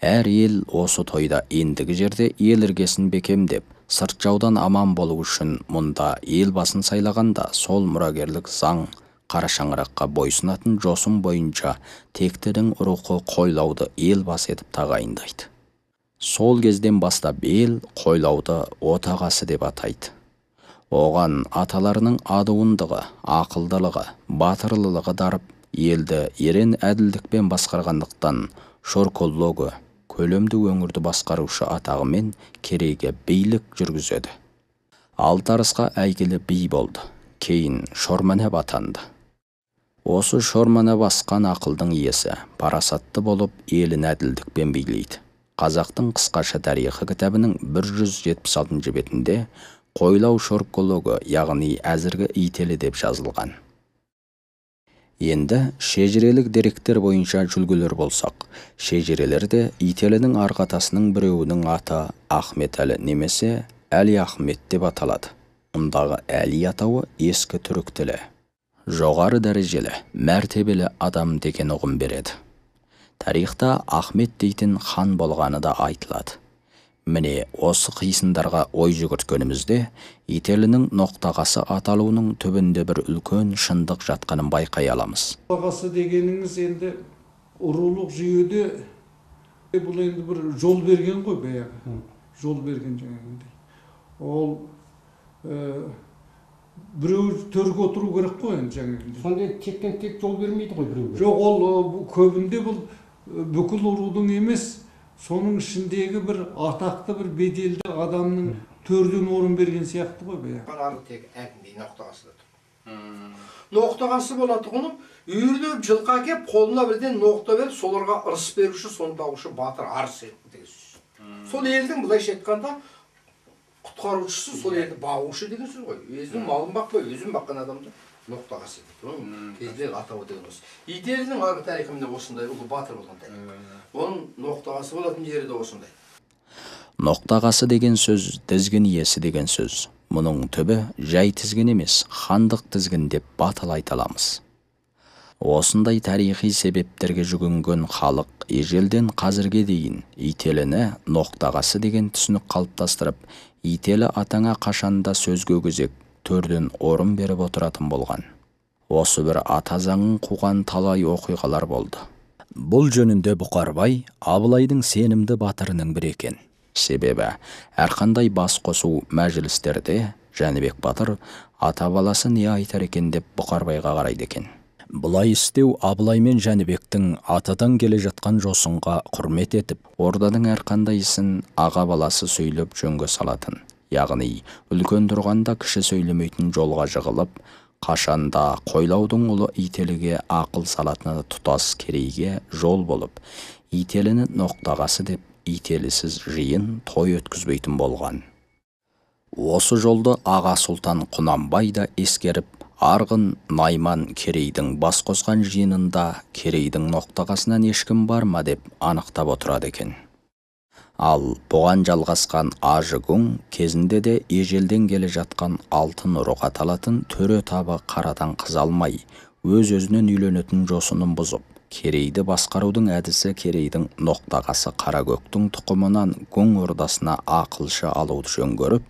Әр ел осы тойда ендігі жерде ел іргесін бекемдеп, сырт жаудан аман болу үшін мұнда ел басын сайлағанда сол мұрагерлік заң қара шаңыраққа бойсынатын жосым бойынша тектінің рухы қойлауды ел бас етіп тағайындайды. Сол кезден бастап ел қойлауды отағасы деп атайды. Оған аталарының адуындығы, ақылдылығы, батырлылығы дарып, елді ерен әділдікпен басқарғандықтан Шорколлогы, көлемді өңірді басқарушы атағымен Керейге билік жүргізеді. Алтарысқа әйгілі би болды, кейін Шорманәп атанды. Осы Шорманәп басқан ақылдың иесі, парасатты болып, елін әділдікпен билейді. Қазақтың қысқаша тарихы кітабының 176 бетінде Қойлау Шорколлогы, яғни әзіргі Ителі деп жазылған. Енді шежірелік деректер бойынша жүлгілер болсақ, шежірелерде Ителінің арғатасының біреуінің аты Ахмет Әлі немесе Әли Ахмет деп аталады. Мұндағы Әли атауы ескі түрік тілі. Жоғары дәрежелі, мәртебелі адам деген ұғым береді. Тарихта Ахмет дейтін хан болғаны да айтылады. Міне осы қисындарға ой жүгірткенімізде Ителінің ноқтағасы аталуының түбінде бір үлкен шындық жатқанын байқай аламыз. Ноқтағасы дегеніңіз енді ұрулық жүйеде бұл енді бір жол берген ғой баяғы. Жол берген жаңағындай. Ол біреу төрге отыру керек қой енді жаңағындай. Сонда тектен тек жол бермейді ғой біреу. Жоқ, ол көбінде бұл бүкіл ұрудың емес, соның ішіндегі бір атақты бір беделді адамның төрден орын берген сияқты ғой бәйі. Арғы тек әкімдей ноқтағасы да. Ноқтағасы болады ғыны, үйірлеп жылқа кеп, қолына бірден ноқта беріп, соларға ырыс беруші, сондаушы батыр арыс етті деген сөз. Сол елдің бұлайша айтқанда құтқарушысы, сол елді бағушы деген сөз ғой. Өзінің малын бақпай, өзін баққан адамды ноқтағасы дейді. Кездегі атауы деген осы. Ителінің арғы тарихында осындай ұлы батыр болған тарих. Оның ноқтағасы болатын жері де осындай. Ноқтағасы деген сөз тізгін иесі деген сөз. Мұның түбі жай тізгін емес, хандық тізгін деп батыл айта аламыз. Осындай тарихи себептерге жүгінген халық ежелден қазірге дейін Ителіні ноқтағасы деген түсінік қалыптастырып, Ителі атаңа қашанда сөзге өзек, төрден орын беріп отыратын болған. Осы бір ата заңын қуған талай оқиғалар болды. Бұл жөнінде Бұқарбай Абылайдың сенімді батырының бірі екен. Себебі әрқандай бас қосу мәжілістерде Жәнібек батыр ата баласы не айтар екен деп Бұқарбайға қарайды екен. Бұлай істеу Абылай мен Жәнібектің атадан келе жатқан жосынға құрмет етіп, орданың әрқандай ісін аға баласы сөйлеп жөнге салатын. Яғни үлкен тұрғанда кіші сөйлемейтін жолға жығылып, қашанда қойлаудың ұлы Ителіге ақыл салатыны тұтас Керейге жол болып, Ителіні ноқтағасы деп Ителісіз жиын той өткізбейтін болған. Осы жолды аға сұлтан Құнанбай да ескеріп, Арғын Найман Керейдің бас қосқан жиынында Керейдің ноқтағасынан ешкім бар ма деп анықтап отырады екен. Ал бұған жалғасқан Ажыгүң кезінде де ежелден келе жатқан алтын ұрық аталатын төре табы қарадан қыз алмай, өз-өзінен үйленетін жосынын бұзып, Керейді басқарудың әдісі Керейдің ноқтағасы Қаракөктің тұқымынан Гүң ордасына ақылшы алуды жөн көріп,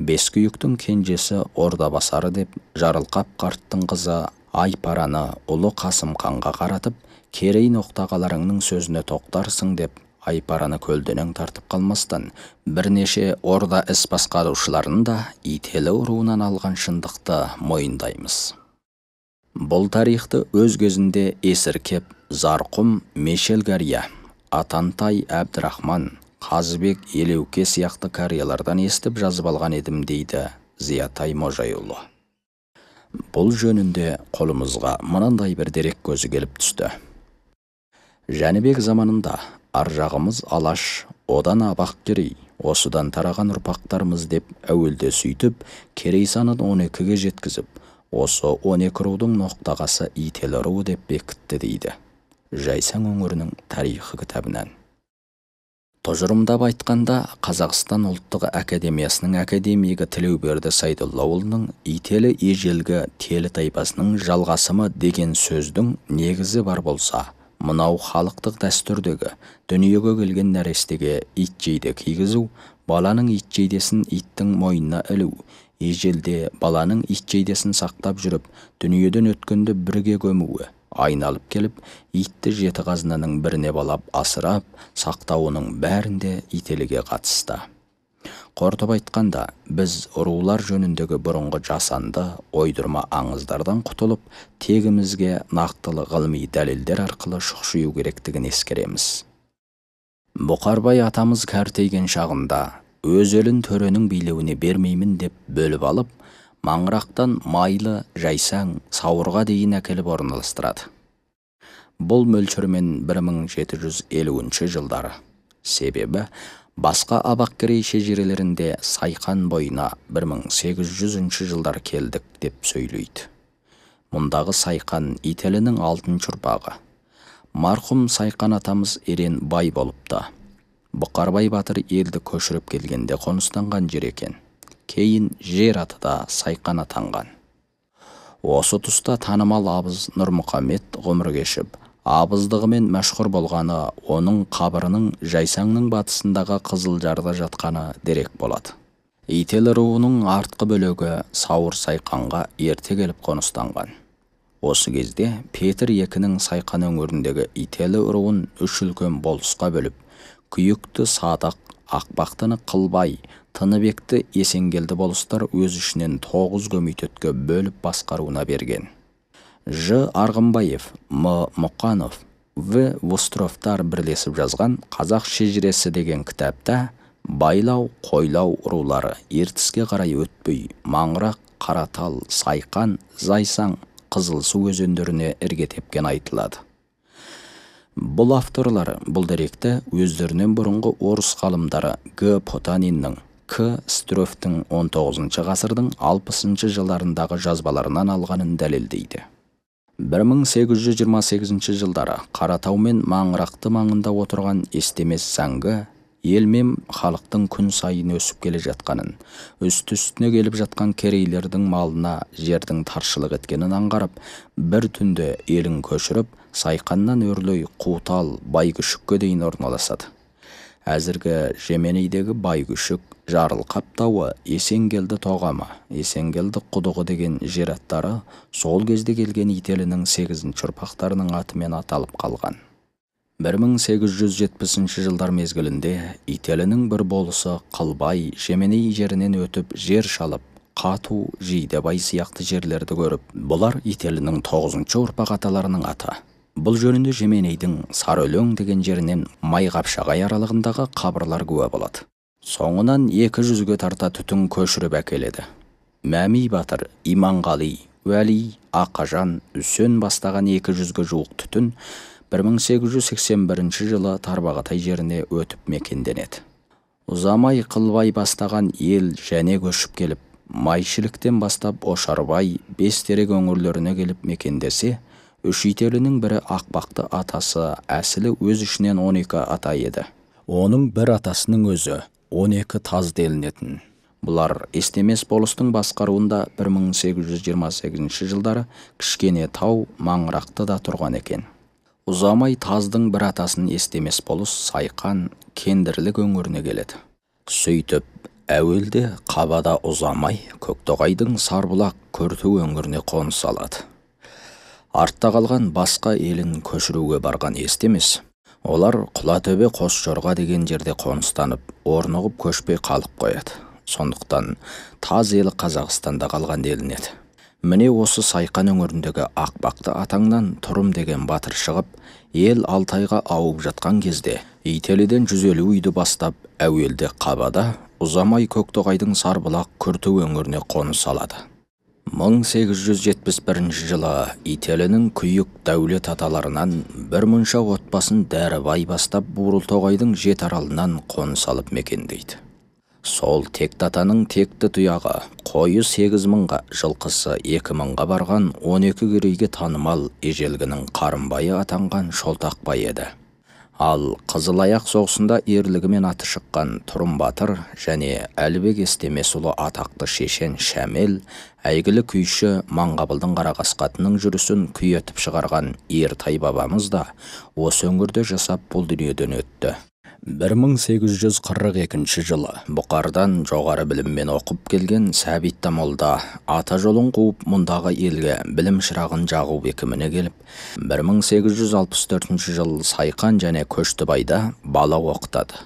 Бескүйіктің кенжесі ордабасары деп Жарылқап қарттың қызы Айпараны ұлы Қасым ханға қаратып, Керей ноқтағаларыңның сөзіне тоқтарсың деп Айпараны көлденең тартып қалмастан, бірнеше орда іс басқарушыларын да Ителі руынан алған шындықты мойындаймыз. Бұл тарихты өз кезінде Есіркеп, Зарқұм, Мешелгария, Атантай, Әбдірахман, Қазыбек, Елеуке сияқты қариялардан естіп жазып алған едім дейді Зиятай Можайұлы. Бұл жөнінде қолымызға мынандай бір дерек көзі келіп түсті. Жәнібек заманында аржағымыз Алаш, одан Абақкерей, осыдан тараған ұрпақтарымыз деп әуелде сөйтіп, Керей санын 12-ге жеткізіп, осы 12 рудың ноқтағасы Ителі руы деп бекітті дейді. Жайсаң өңірінің тарихы кітабынан. Тұжырымдап айтқанда, Қазақстан ұлттық академиясының академигі Тілеуберді Сайдоллаұлының Ителі ежелгі Телі тайпасының жалғасымы деген сөздің негізі бар болса, мынау халықтық дәстүрдегі дүниеге келген нәрестеге ит жейде кигізу, баланың ит жейдесін иттің мойнына ілу, ежелде баланың ит жейдесін сақтап жүріп, дүниеден өткенде бірге көмуі, айналып келіп, итті 7 қазынаның біріне балап асырап, сақтауының бәрінде Ителіге қатысты. Қортып айтқанда, біз рулар жөніндегі бұрынғы жасанды, ойдырма аңыздардан құтылып, тегімізге нақтылы ғылыми дәлелдер арқылы шұқшию керектігін ескереміз. Бұқарбай атамыз кәртейген шағында, өз елін төренің билеуіне бермеймін деп бөліп алып, Маңырақтан Майлы, Жайсаң, Сауырға дейін әкеліп орналастырады. Бұл мөлшермен 1750 жылдары. Себебі, басқа Абақкерей шежірелерінде Сайқан бойына 1800 жылдар келдік деп сөйлейді. Мұндағы Сайқан Ителінің 6-шы ұрпағы. Марқұм Сайқан атамыз ерен бай болыпты. Бұқарбай батыр елді көшіріп келгенде қоныстанған жер екен. Кейін жер аты да Сайқан атанған. Осы тұста танымал абыз Нұрмұхамед ғұмыр кешіп, абыздығымен мәшһүр болғаны, оның қабырының Жайсаңның батысындағы Қызылжарда жатқаны дерек болады. Ителі руының артқы бөлігі Сауыр Сайқанға ерте келіп қоныстанған. Осы кезде Петр II Сайқан өңіріндегі Ителі руын 3 үлкен болысқа бөліп, Күйікті Садақ, Ақбақтыны Қылбай, Тыныбекті Есенгелді болыстар өз ішінен 9 көмитетке бөліп басқаруына берген. Ж. Арғынбаев, М. Мұқанов, В. Востровтар бірлесіп жазған Қазақ шежіресі деген кітапта Байлау, Қойлау рулары ертіске қарай өтпей, Маңырақ, Қаратал, Сайқан, Зайсаң, Қызылсу өзендеріне ірге тепкен айтылады. Бұл авторлар бұл деректі өздерінен бұрынғы орыс ғалымдары Г. Потаниннің, К. Стрөфтің 19 ғасырдың 60 жылдарындағы жазбаларынан алғанын дәлелдейді. 1828 жылдары Қаратау мен Маңырақты маңында отырған естемес заңғы ел мен халықтың күн сайын өсіп келе жатқанын, үсті-үстіне келіп жатқан керейлердің малына жердің таршылық еткенін аңғарып, бір түнде елін көшіріп, Сайқаннан өрлей Қутал, Байгүшікке дейін орналасады. Әзіргі Жеменейдегі Байгүшік, Жарылқап тауы, Есенгелді тоғамы, Есенгелді құдығы деген жер аттары сол кезде келген Ителінің 8-ші ұрпақтарының атымен аталып қалған. 1870 жылдар мезгілінде Ителінің бір болысы Қылбай, Жеменей жерінен өтіп жер шалып, Қату, Жидебай сияқты жерлерді көріп, бұлар Ителінің 9-ші ұрпақ аталарының аты. Бұл жөнінде Жеменейдің Сарөлең деген жерінен Майқапшағай аралығындағы қабырлар куә болады. Соңынан 200-ге тарта түтін көшіріп әкеледі. Мәми батыр, Иманғали, Уәли, Ақажан, Үсен бастаған 200-ге жуық түтін 1881 жылы Тарбағатай жеріне өтіп мекенденеді. Ұзамай Қылбай бастаған ел және көшіп келіп, Майшіліктен бастап Ошарбай, Бестерек өңірлеріне келіп мекендесе, Үш Ителінің бірі Ақбақты атасы әсілі өз ішінен 12 ата еді. Оның бір атасының өзі 12 таз делінетін. Бұлар естемес болыстың басқаруында 1828 жылдары Кішкене тау, Маңырақта да тұрған екен. Ұзамай таздың бір атасын естемес болыс Сайқан, Кендірлік өңіріне келеді. Сөйтіп, әуелде Қабада Ұзамай, Көктоғайдың Сарбұлақ, Көрту өңіріне қоныс алады. Артта қалған басқа елін көшіруге барған естемес. Олар Құлатөбе Қосжорға деген жерде қоныстанып, орнығып көшпей қалып қояды. Сондықтан таз елі Қазақстанда қалған делінеді. Міне осы Сайқан өңіріндегі Ақбақты атаңнан Тұрым деген батыр шығып, ел Алтайға ауып жатқан кезде Ителіден 150 үйді бастап, әуелде Қабада, ұзамай Көктоғайдың Сарбұлақ күрті өңіріне қоныс алады. 1871 жылы Ителінің күйік дәулет аталарынан бір мұнша отбасын Дәрібай бастап Бурылтоғайдың Жетаралынан қоныс алып мекендейді. Сол текті атаның текті тұяғы қойы 8.000-ға, жылқысы 2.000-ға барған 12 керейге танымал ежелгінің Қарымбайы атанған Шолтақбай еді. Ал Қызылаяқ соғысында ерлігімен аты шыққан Тұрым Батыр және Әлібек Естемесұлы атақты шешен Шәмел, әйгілі күйші Маңғабылдың Қарақасқатының жүрісін күй етіп шығарған Ертай бабамыз да осы өңірде жасап бұл дүниеден өтті. 1842 жылы Бұқардан жоғары біліммен оқып келген Сәбит Тамолда ата жолын қуып мұндағы елге білім шырағын жағу бекіміне келіп, 1864 жыл Сайқан және Көштібайда бала оқытады.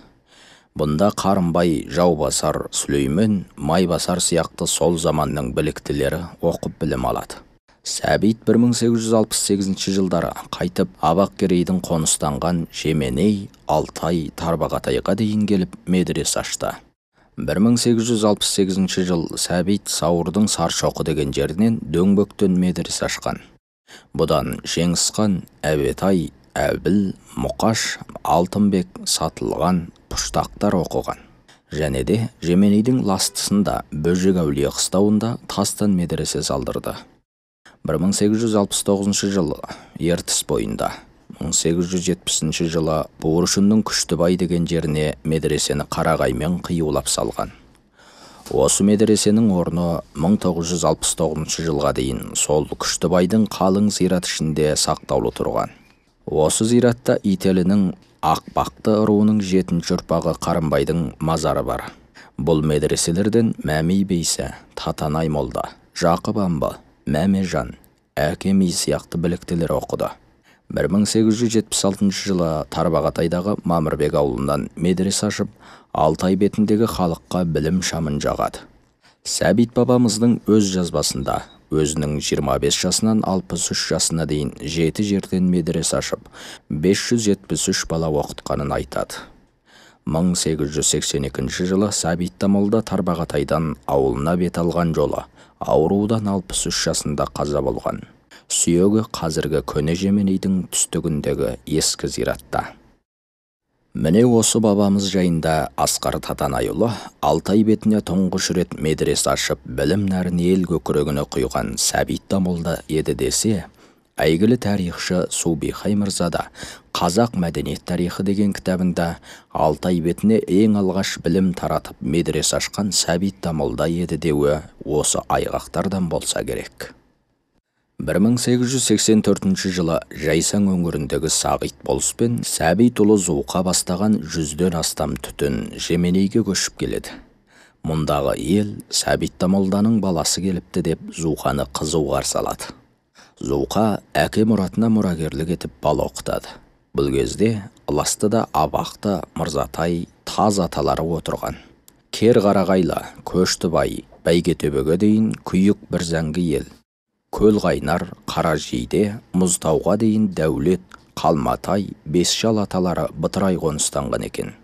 Бұнда Қарымбай, Жаубасар, Сүлеймен, Майбасар сияқты сол заманның біліктілері оқып білім алады. Сәбит 1868 жылдары қайтып Абақ-Керейдің қоныстанған Жеменей, Алтай, Тарбағатайға дейін келіп медресе ашты. 1868 жыл Сәбит Сауырдың Саршоқы деген жерінен Дөңбөктен медресе ашқан. Бұдан Жеңісхан, Әбетай, Әбіл, Мұқаш, Алтынбек, Сатылған, Пұштақтар оқыған. Және де Жеменейдің ластысында Бөжек әулие қыстауында тастан медресе салдырды. 1869 жылы Ертіс бойында, 1870 жылы Буыршынның Күштібай деген жеріне медресені қарағаймен қиюлап салған. Осы медресенің орны 1969 жылға дейін сол Күштібайдың қалың зират ішінде сақтаулы тұрған. Осы зиратта Ителінің Ақбақты руының 7-ші ұрпағы Қарымбайдың мазары бар. Бұл медреселерден Мәми Бейсі, Татанай молда, Жақып Амбы, Мәмежан, Әкеми сияқты біліктілер оқыды. 1876 жылы Тарбағатайдағы Мамырбек ауылынан медресе ашып, Алтай бетіндегі халыққа білім шамын жағады. Сәбит бабамыздың өз жазбасында өзінің 25 жасынан 63 жасына дейін 7 жерден медресе ашып, 573 бала оқытқанын айтады. 1882 жылы Сәбит Тамолда Тарбағатайдан ауылына бет алған жолы аурудан 63 жасында қаза болған. Сүйегі қазіргі көне Жеменейдің түстігіндегі ескі зиратта. Міне осы бабамыз жайында Асқар Татанайұлы Алтай бетіне тұңғыш рет медресе ашып, білім нәрін ел көкірегіне құйған Сәбит Тамолда еді десе, әйгілі тарихшы Субихай Мырза да Қазақ мәдениет тарихы деген кітабында Алтай бетіне ең алғаш білім таратып медресе ашқан Сәбит Тамолда еді деуі осы айғақтардан болса керек. 1884 жылы Жайсаң өңіріндегі Сағит болыспен Сәбит ұлы Зуқа бастаған 100-ден астам түтін Жеменейге көшіп келеді. Мұндағы ел Сәбит Тамолданың баласы келіпті деп Зуқаны қызу қарсы алады. Зуқа әке мұратына мұрагерлік етіп бала оқытады. Бұл кезде Ыластыда Абақты, Мырзатай, Таз аталары отырған. Керқарағайлы, Көштібай, Бәйгетөбеге дейін күйік бір зәңгі ел. Көлғайнар, Қаражиде, Мұзтауға дейін Дәулет, Қалматай, Бесшал аталары бытырай қоныстанған екен.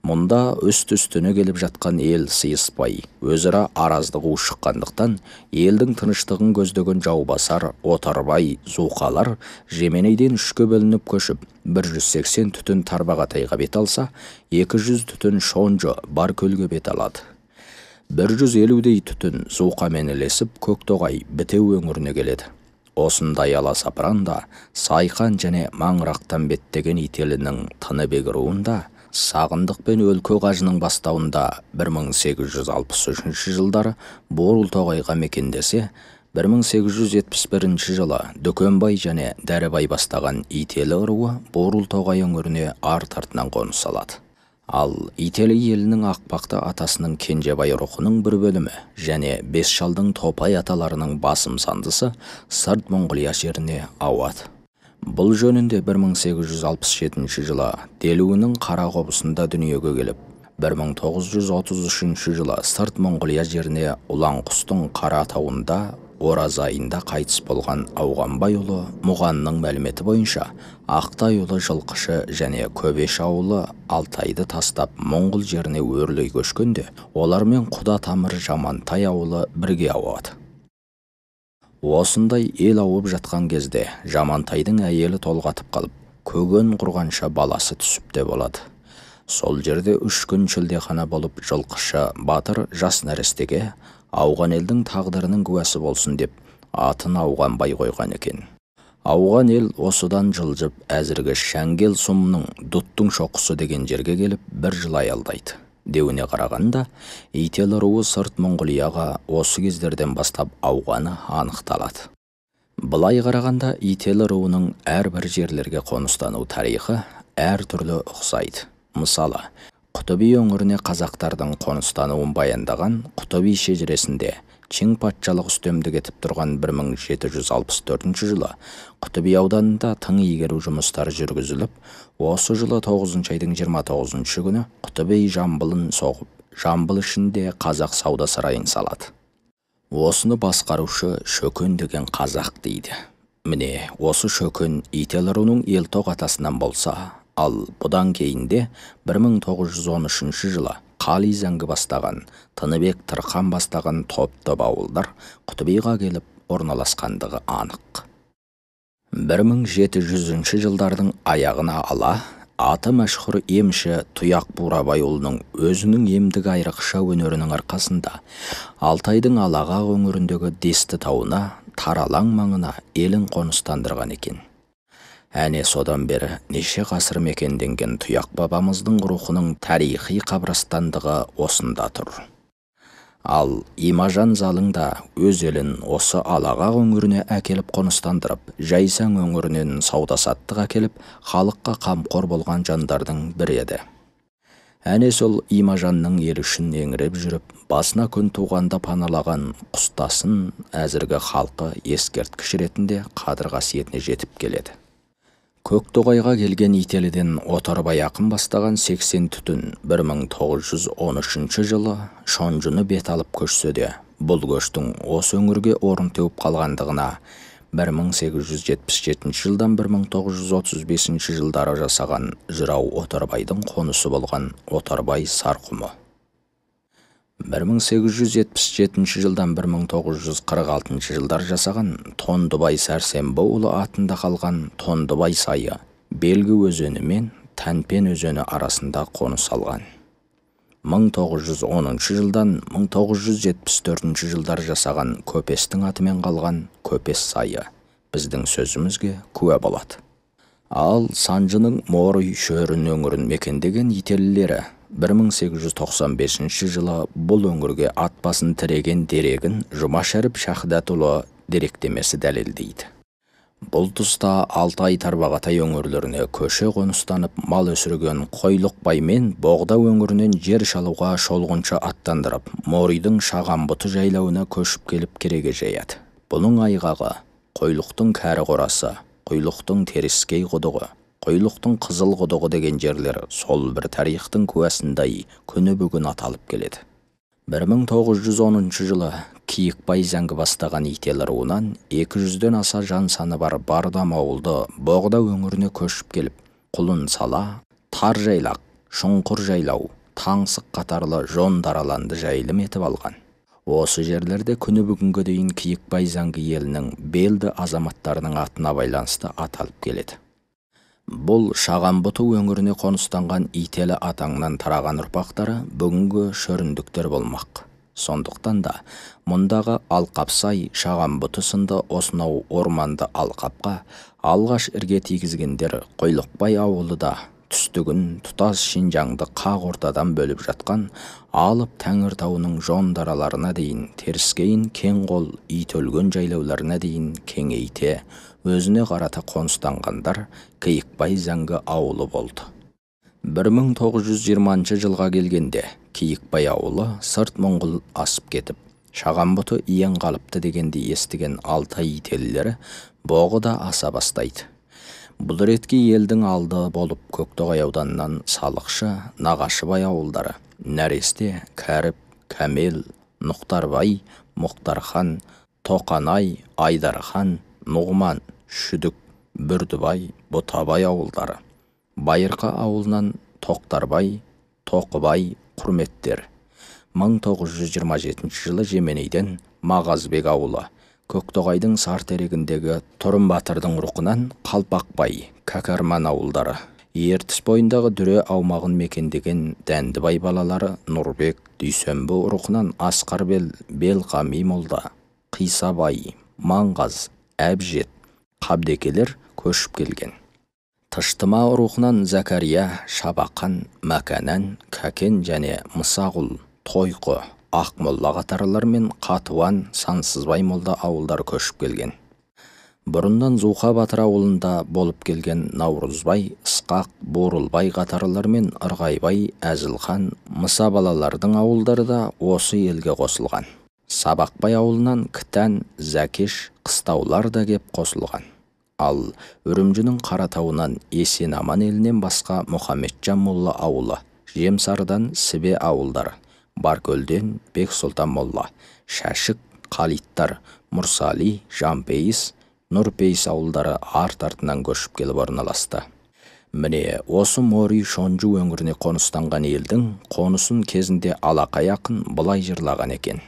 Мұнда үсті-үстіне келіп жатқан ел сыйыспай, өзара араздығы ушыққандықтан, елдің тыныштығын көздеген Жаубасар, Отарбай, Зуқалар Жеменейден 3-ке бөлініп көшіп, 180 түтін Тарбағатайға бет алса, 200 түтін Шонжы Баркөлге бет алады. 150-дей түтін Зуқамен ілесіп, Көктоғай Бітеу өңіріне келеді. Осындай аласапыранда Сайқан және Маңырақтан беттеген Ителінің Тыныбек руында Сағындық пен Өлкө қажының бастауында 1863 жылдары Бурылтоғайға мекендесе, 1871 жылы Дөкенбай және Дәрібай бастаған Ителі руы Бурылтоғай өңіріне арт-артынан қоныс алады. Ал Ителі елінің Ақбақты атасының Кенжебай рухының бір бөлімі және Бесшалдың Топай аталарының басым сандысы Сырт Монғолия жеріне ауады. Бұл жөнінде 1867 жылы Делуінің Қарақобысында дүниеге келіп, 1933 жылы Сырт Монғолия жеріне Ұланқұстың Қара тауында ораз айында қайтыс болған Ауғанбайұлы Мұғанның мәліметі бойынша Ақтайұлы жылқышы және Көбеш ауылы Алтайды тастап Моңғол жеріне өрлей көшкенде, олармен Құда Тамыр Жамантай ауылы бірге ауады. Осындай ел ауып жатқан кезде Жамантайдың әйелі толғатып қалып, көгөн құрғанша баласы түсіп те болады. Сол жерде 3 күн шілдехана болып жылқышы Батыр жас нәрестеге ауған елдің тағдырының куәсі болсын деп атын Ауғанбай қойған екен. Ауған ел осыдан жылжып әзіргі Шәңгел сұмның Дуттың шоқысы деген жерге келіп бір жыл аялдайды. Деуіне қарағанда, Ителі руы сырт Монғолияға осы кездерден бастап ауғаны анықталады. Былай қарағанда, Ителі руының әрбір жерлерге қоныстану тарихы әртүрлі ұқсайды. Мысалы, Құтыби өңіріне қазақтардың қоныстануын баяндаған Құтыби шежіресінде Чың патшалық үстемдік етіп тұрған 1764 жылы Құтыби ауданында тың игеру жұмыстары жүргізіліп, осы жылы 9 айдың 29 күні Құтыби Жамбылын соғып, Жамбыл ішінде қазақ сауда сарайын салады. Осыны басқарушы Шөкен деген қазақ дейді. Міне, осы Шөкен Ителі руының Елтоқ атасынан болса, ал бұдан кейінде 1913 жылы Қали Зәңгі бастаған, Тыныбек Тырқан бастаған топ-топ ауылдар Құтыбиға келіп орналасқандығы анық. 1700 жылдардың аяғына ала, аты мәшһүр емші Тұяқ Бурабайұлының өзінің емдік айрықша өнерінің арқасында Алтайдың Алаға өңіріндегі Десті тауына, Таралаң маңына елін қоныстандырған екен. Әне содан бері неше ғасыр мекенденген Тұяқ бабамыздың рухының тарихи қабырстандығы осында тұр. Ал Имажан залың да өз елін осы Алаға өңіріне әкеліп қоныстандырып, Жайсаң өңірінен сауда-саттық әкеліп, халыққа қамқор болған жандардың бірі еді. Әне сол Имажанның ел үшін еңіреп жүріп, басына күн туғанда паналаған құстасын әзіргі халқы ескерткіш ретінде қадір қасиетіне жетіп келеді. Көктоғайға келген Ителіден Отарбай ақын бастаған 80 түтін 1913 жылы Шонжыны бет алып көшсе де, бұл көштің осы өңірге орын теуіп қалғандығына 1877 жылдан 1935 жылдары жасаған жырау Отарбайдың қонысы болған Отарбай Сарқұмы. 1877 жылдан 1946 жылдар жасаған Тондыбай Сәрсенбіұлы атында қалған Тондыбай сайы Белгі өзені мен Тәнпен өзені арасында қоныс алған. 1910 жылдан 1974 жылдар жасаған Көпестің атымен қалған Көпес сайы біздің сөзімізге куә болады. Ал Санжының Морой шөрін өңірін мекендеген ителілері 1895 жылы бұл өңірге ат басын тіреген дерегін Жұмашәріп Шахдатұлы деректемесі дәлелдейді. Бұл тұста Алтай Тарбағатай өңірлеріне көше қоныстанып мал өсірген Қойлықбай мен Боғда өңірінен жер шалуға шолғынша аттандырып, Моройдың Шағанбұты жайлауына көшіп келіп кереге жаяды. Бұның айғағы Қойлықтың кәрі қорасы, Қойлықтың Теріскей құдығы, Қойлықтың Қызыл құдығы деген жерлер сол бір тарихтың куәсіндей күні бүгін аталып келеді. 1910 жылы Киікбай Зәңгі бастаған Ителі руынан 200-ден аса жан саны бар Бардам ауылды Боғда өңіріне көшіп келіп, Құлын сала, Тар жайлақ, Шұңқыр жайлау, Таңсық қатарлы жон дараланды жайылым етіп алған. Осы жерлерде күні бүгінге дейін Киікбай Зәңгі елінің белді азаматтарының атына байланысты аталып келеді. Бұл Шағанбұты өңіріне қоныстанған Ителі атаңнан тараған ұрпақтары бүгінгі шөріндіктер болмақ. Сондықтан да мұндағы Алқапсай, Шағанбұты сынды осынау орманды алқапқа алғаш ірге тигізгендер Қойлықбай ауылы да түстігін тұтас Шинжаңды қақ ортадан бөліп жатқан Алып Тәңір тауының жон дараларына дейін теріскейін кең қол итөлген жайлауларына дейін кеңейте өзіне қарата қоныстанғандар Киікбай Зәңгі ауылы болды. 1920 жылға келгенде Киікбай ауылы сырт Моңғол асып кетіп, Шағанбұты иен қалыпты дегенде естіген Алтай ителілері боғы да аса бастайды. Бұл ретке елдің алды болып Көктоғай ауданынан Салықшы, Нағашыбай ауылдары, Нәресте, Кәріп, Кәмел, Нұқтарбай, Мұқтархан, Тоқанай, Айдархан, Нұғман, Шүдік, Бүрдібай, Бұтабай ауылдары. Байырқа ауылынан Тоқтарбай, Тоқыбай, Құрметтер. 1927 жылы Жеменейден Мағазбек ауылы. Көктоғайдың Сартерегіндегі Тұрым Батырдың рұқынан Қалпақбай, Кәкәрман ауылдары. Ертіс бойындағы дүре аумағын мекендеген Дәндібай балалары Нұрбек, Дүйсенбі рұқынан Асқарбел, Белқами молда, Қисабай, Маңғаз, Әбжет, Қабдекелер көшіп келген. Тыштыма рухынан Закария, Шабақан, Мәкәнән, Кәкен және Мысағұл, Тойқы, Ақмолла қатарлар мен Қатуан, Сансызбай молда ауылдар көшіп келген. Бұрыннан Зуқа Батыр ауылында болып келген Наурызбай, Ысқақ, Борылбай қатарлар мен Ырғайбай, Әзілхан, Мұса балалардың ауылдары да осы елге қосылған. Сабақбай ауылынан Кітән, Зәкеш, Қыстаулар да кеп қосылған. Ал Үрімжінің Қаратауынан Есенаман елінен басқа Мұхамеджан молла ауылы, Жемсардан Сібе ауылдары, Баркөлден Бексұлтан молла, Шәшік, Қалиттар, Мұрсали, Жампейіс, Нұрпейіс ауылдары арт-артынан көшіп келіп орналасты. Міне осы Мори Шонжу өңіріне қоныстанған елдің қонысын кезінде Алақай ақын былай жырлаған екен.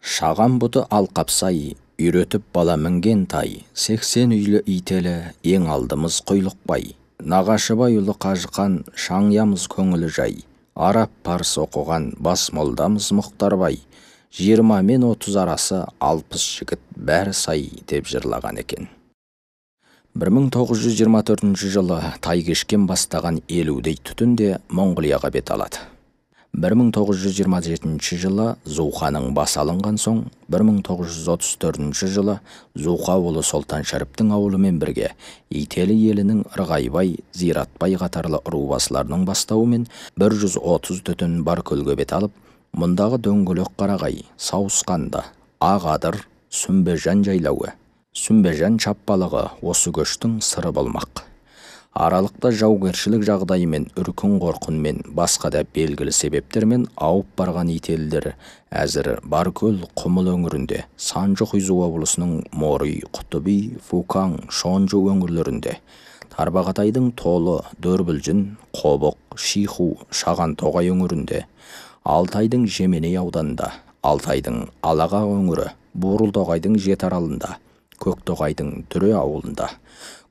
Шаған бұты алқапсай, үйретіп бала мінген тай, 80 үйлі ителі, ең алдымыз Құйлықбай. Нағашыбай ұлы Қажықан, шаңямыз көңілі жай. Араб парсы оқыған бас молдамыз Мұхтарбай. 20 мен 30 арасы 60 жігіт бәрі сай деп жырлаған екен. 1924 жылы тай кешкен бастаған елудей түтін де Монғолияға бет алады. 1927 жылы Зұлқаның басы алынған соң, 1934 жылы Зұлқа ұлы Солтан Шәріптің ауылымен бірге Ителі елінің Ырғайбай, Зиратбай қатарлы рубасыларының бастауымен 130 түтін Баркөлге бет алып, мұндағы Дөңгөлек Қарағай, Сауысқанды, Ағадыр, Сүмбежан жайлауы, Сүмбежан шаппалығы осы көштің сыры болмақ. Аралықта жаугершілік жағдайымен, үркін қорқынмен, басқа да белгілі себептермен ауып барған ителдер әзір Баркөл, Құмыл өңірінде, Санжы-Құйзу облысының Мори, Құтыби, Фукаң, Шонжу өңірлерінде, Тарбағатайдың Толы, Дөрбілжін, Қобық, Шиху, Шаған-Тоғай өңірінде, Алтайдың Жеменей ауданында, Алтайдың Алаға өңірі, Бурылтоғайдың Жетаралында, Көктоғайдың Дүре ауылында,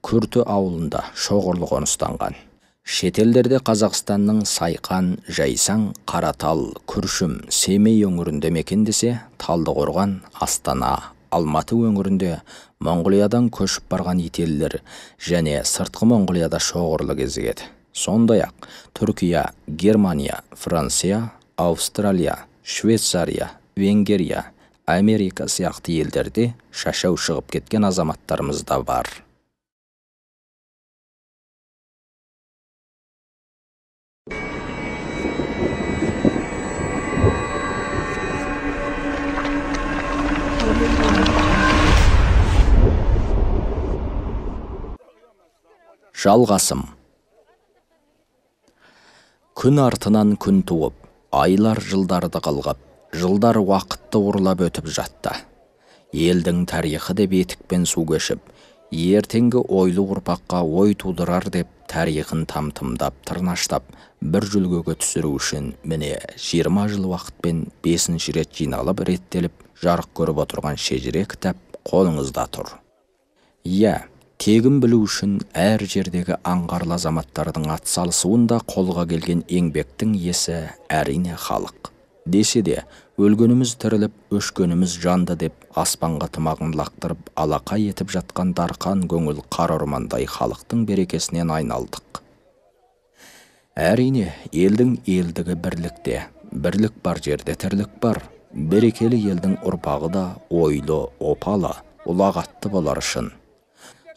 Күрті ауылында шоғырлы қоныстанған. Шетелдерде Қазақстанның Сайқан, Жайсаң, Қаратал, Күршім, Семей өңірінде мекендесе, Талдықорған, Астана, Алматы өңірінде Монғолиядан көшіп барған ителлер және сыртқы Монғолияда шоғырлы кезігеді. Сондай-ақ Түркия, Германия, Франция, Австралия, Швейцария, Венгерия, Америка сияқты елдерде шашау шығып кеткен азаматтарымыз да бар. Жалғасым. Күн артынан күн туып, айлар жылдарды қылғып, жылдар уақытты ұрлап өтіп жатты. Елдің тарихы деп етікпен су көшіп, ертеңгі ойлы ұрпаққа ой тудырар деп тарихын тамтымдап, тырнаштап, бір жүлгеге түсіру үшін міне 20 жыл уақытпен 5-ші рет жиналып, реттеліп, жарық көріп отырған шежіре кітап қолыңызда тұр. Иә, тегін білу үшін әр жердегі аңғарлы азаматтардың атсалысуында қолға келген еңбектің иесі әрине халық. Десе де, өлгеніміз тіріліп, өшкеніміз жанды деп аспанға тымағын лақтырып, алақай етіп жатқан дарқан көңіл қар ормандай халықтың берекесінен айналдық. Әрине, елдің елдігі бірлікте, бірлік бар жерде тірлік бар. Берекелі елдің ұрпағы да ойлы, опалы, ұлағатты болар үшін.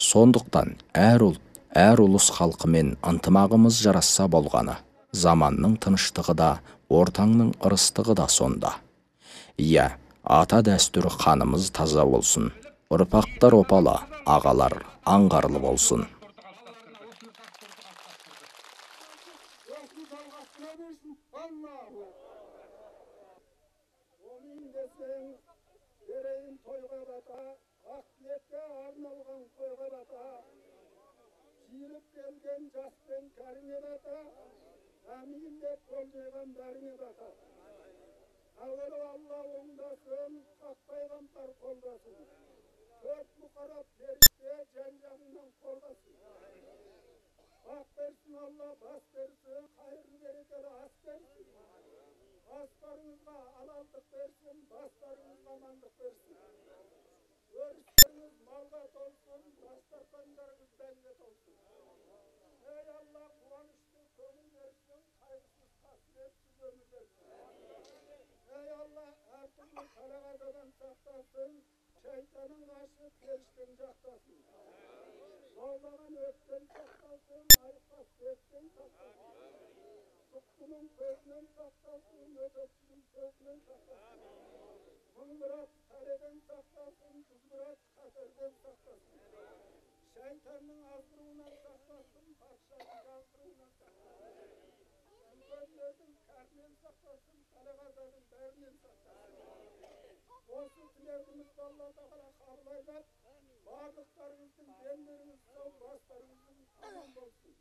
Сондықтан әр ұлт, әр ұлыс халқымен ынтымағымыз жарасса болғаны, заманның тыныштығы да, ортаңның ырыстығы да сонда. Иә, ата дәстүр қанымыз таза болсын, ұрпақтар опалы, ағалар аңғарлы болсын. Берейін тойға бата, ақ тілекке арналған қойға бата. Жиылып келген жас пен кәріңе бата, әмейін деп болмаған бәріңе бата. Әуелі Алла оңдасын, ақ пайғамбар қолдасын. Төрт мұқарап періште жан-жағыңнан қорғасын. Бақ берсін Алла, бас берсін, қайырлы берекелі ас берсін. Астарыңызға алалдық берсін, бастарыңызға амандық берсін. Өрістеріңіз малға толсын, дастархандарыңыз дәнге толсын. Ей Алла, қуанышты көңіл берсін, қайғысыз қасіретсіз өмір берсін. Ей Алла, әртүрлі талағадан сақтасын, шайтанның ашы періштен жақтасын. Лаулаған өттен сақтасын, айықпас беттен сақтасын. Сұқтының көзінен сақтасын, өтөкшінің көзінен сақтасын. Мұңғырат пәреден сақтасын, тұзғырат қатерден сақтасын. Шайтанның аздыруынан сақтасын, патшаның жаздыруынан сақтасын. Үлкендердің кәрінен сақтасын, талағазадың бәрінен сақтасын. Осы тілегімізді Алла тағала қабыл айтып, барлықтарыңыздың дендеріңіз сау, бастарыңыздың аман болсын.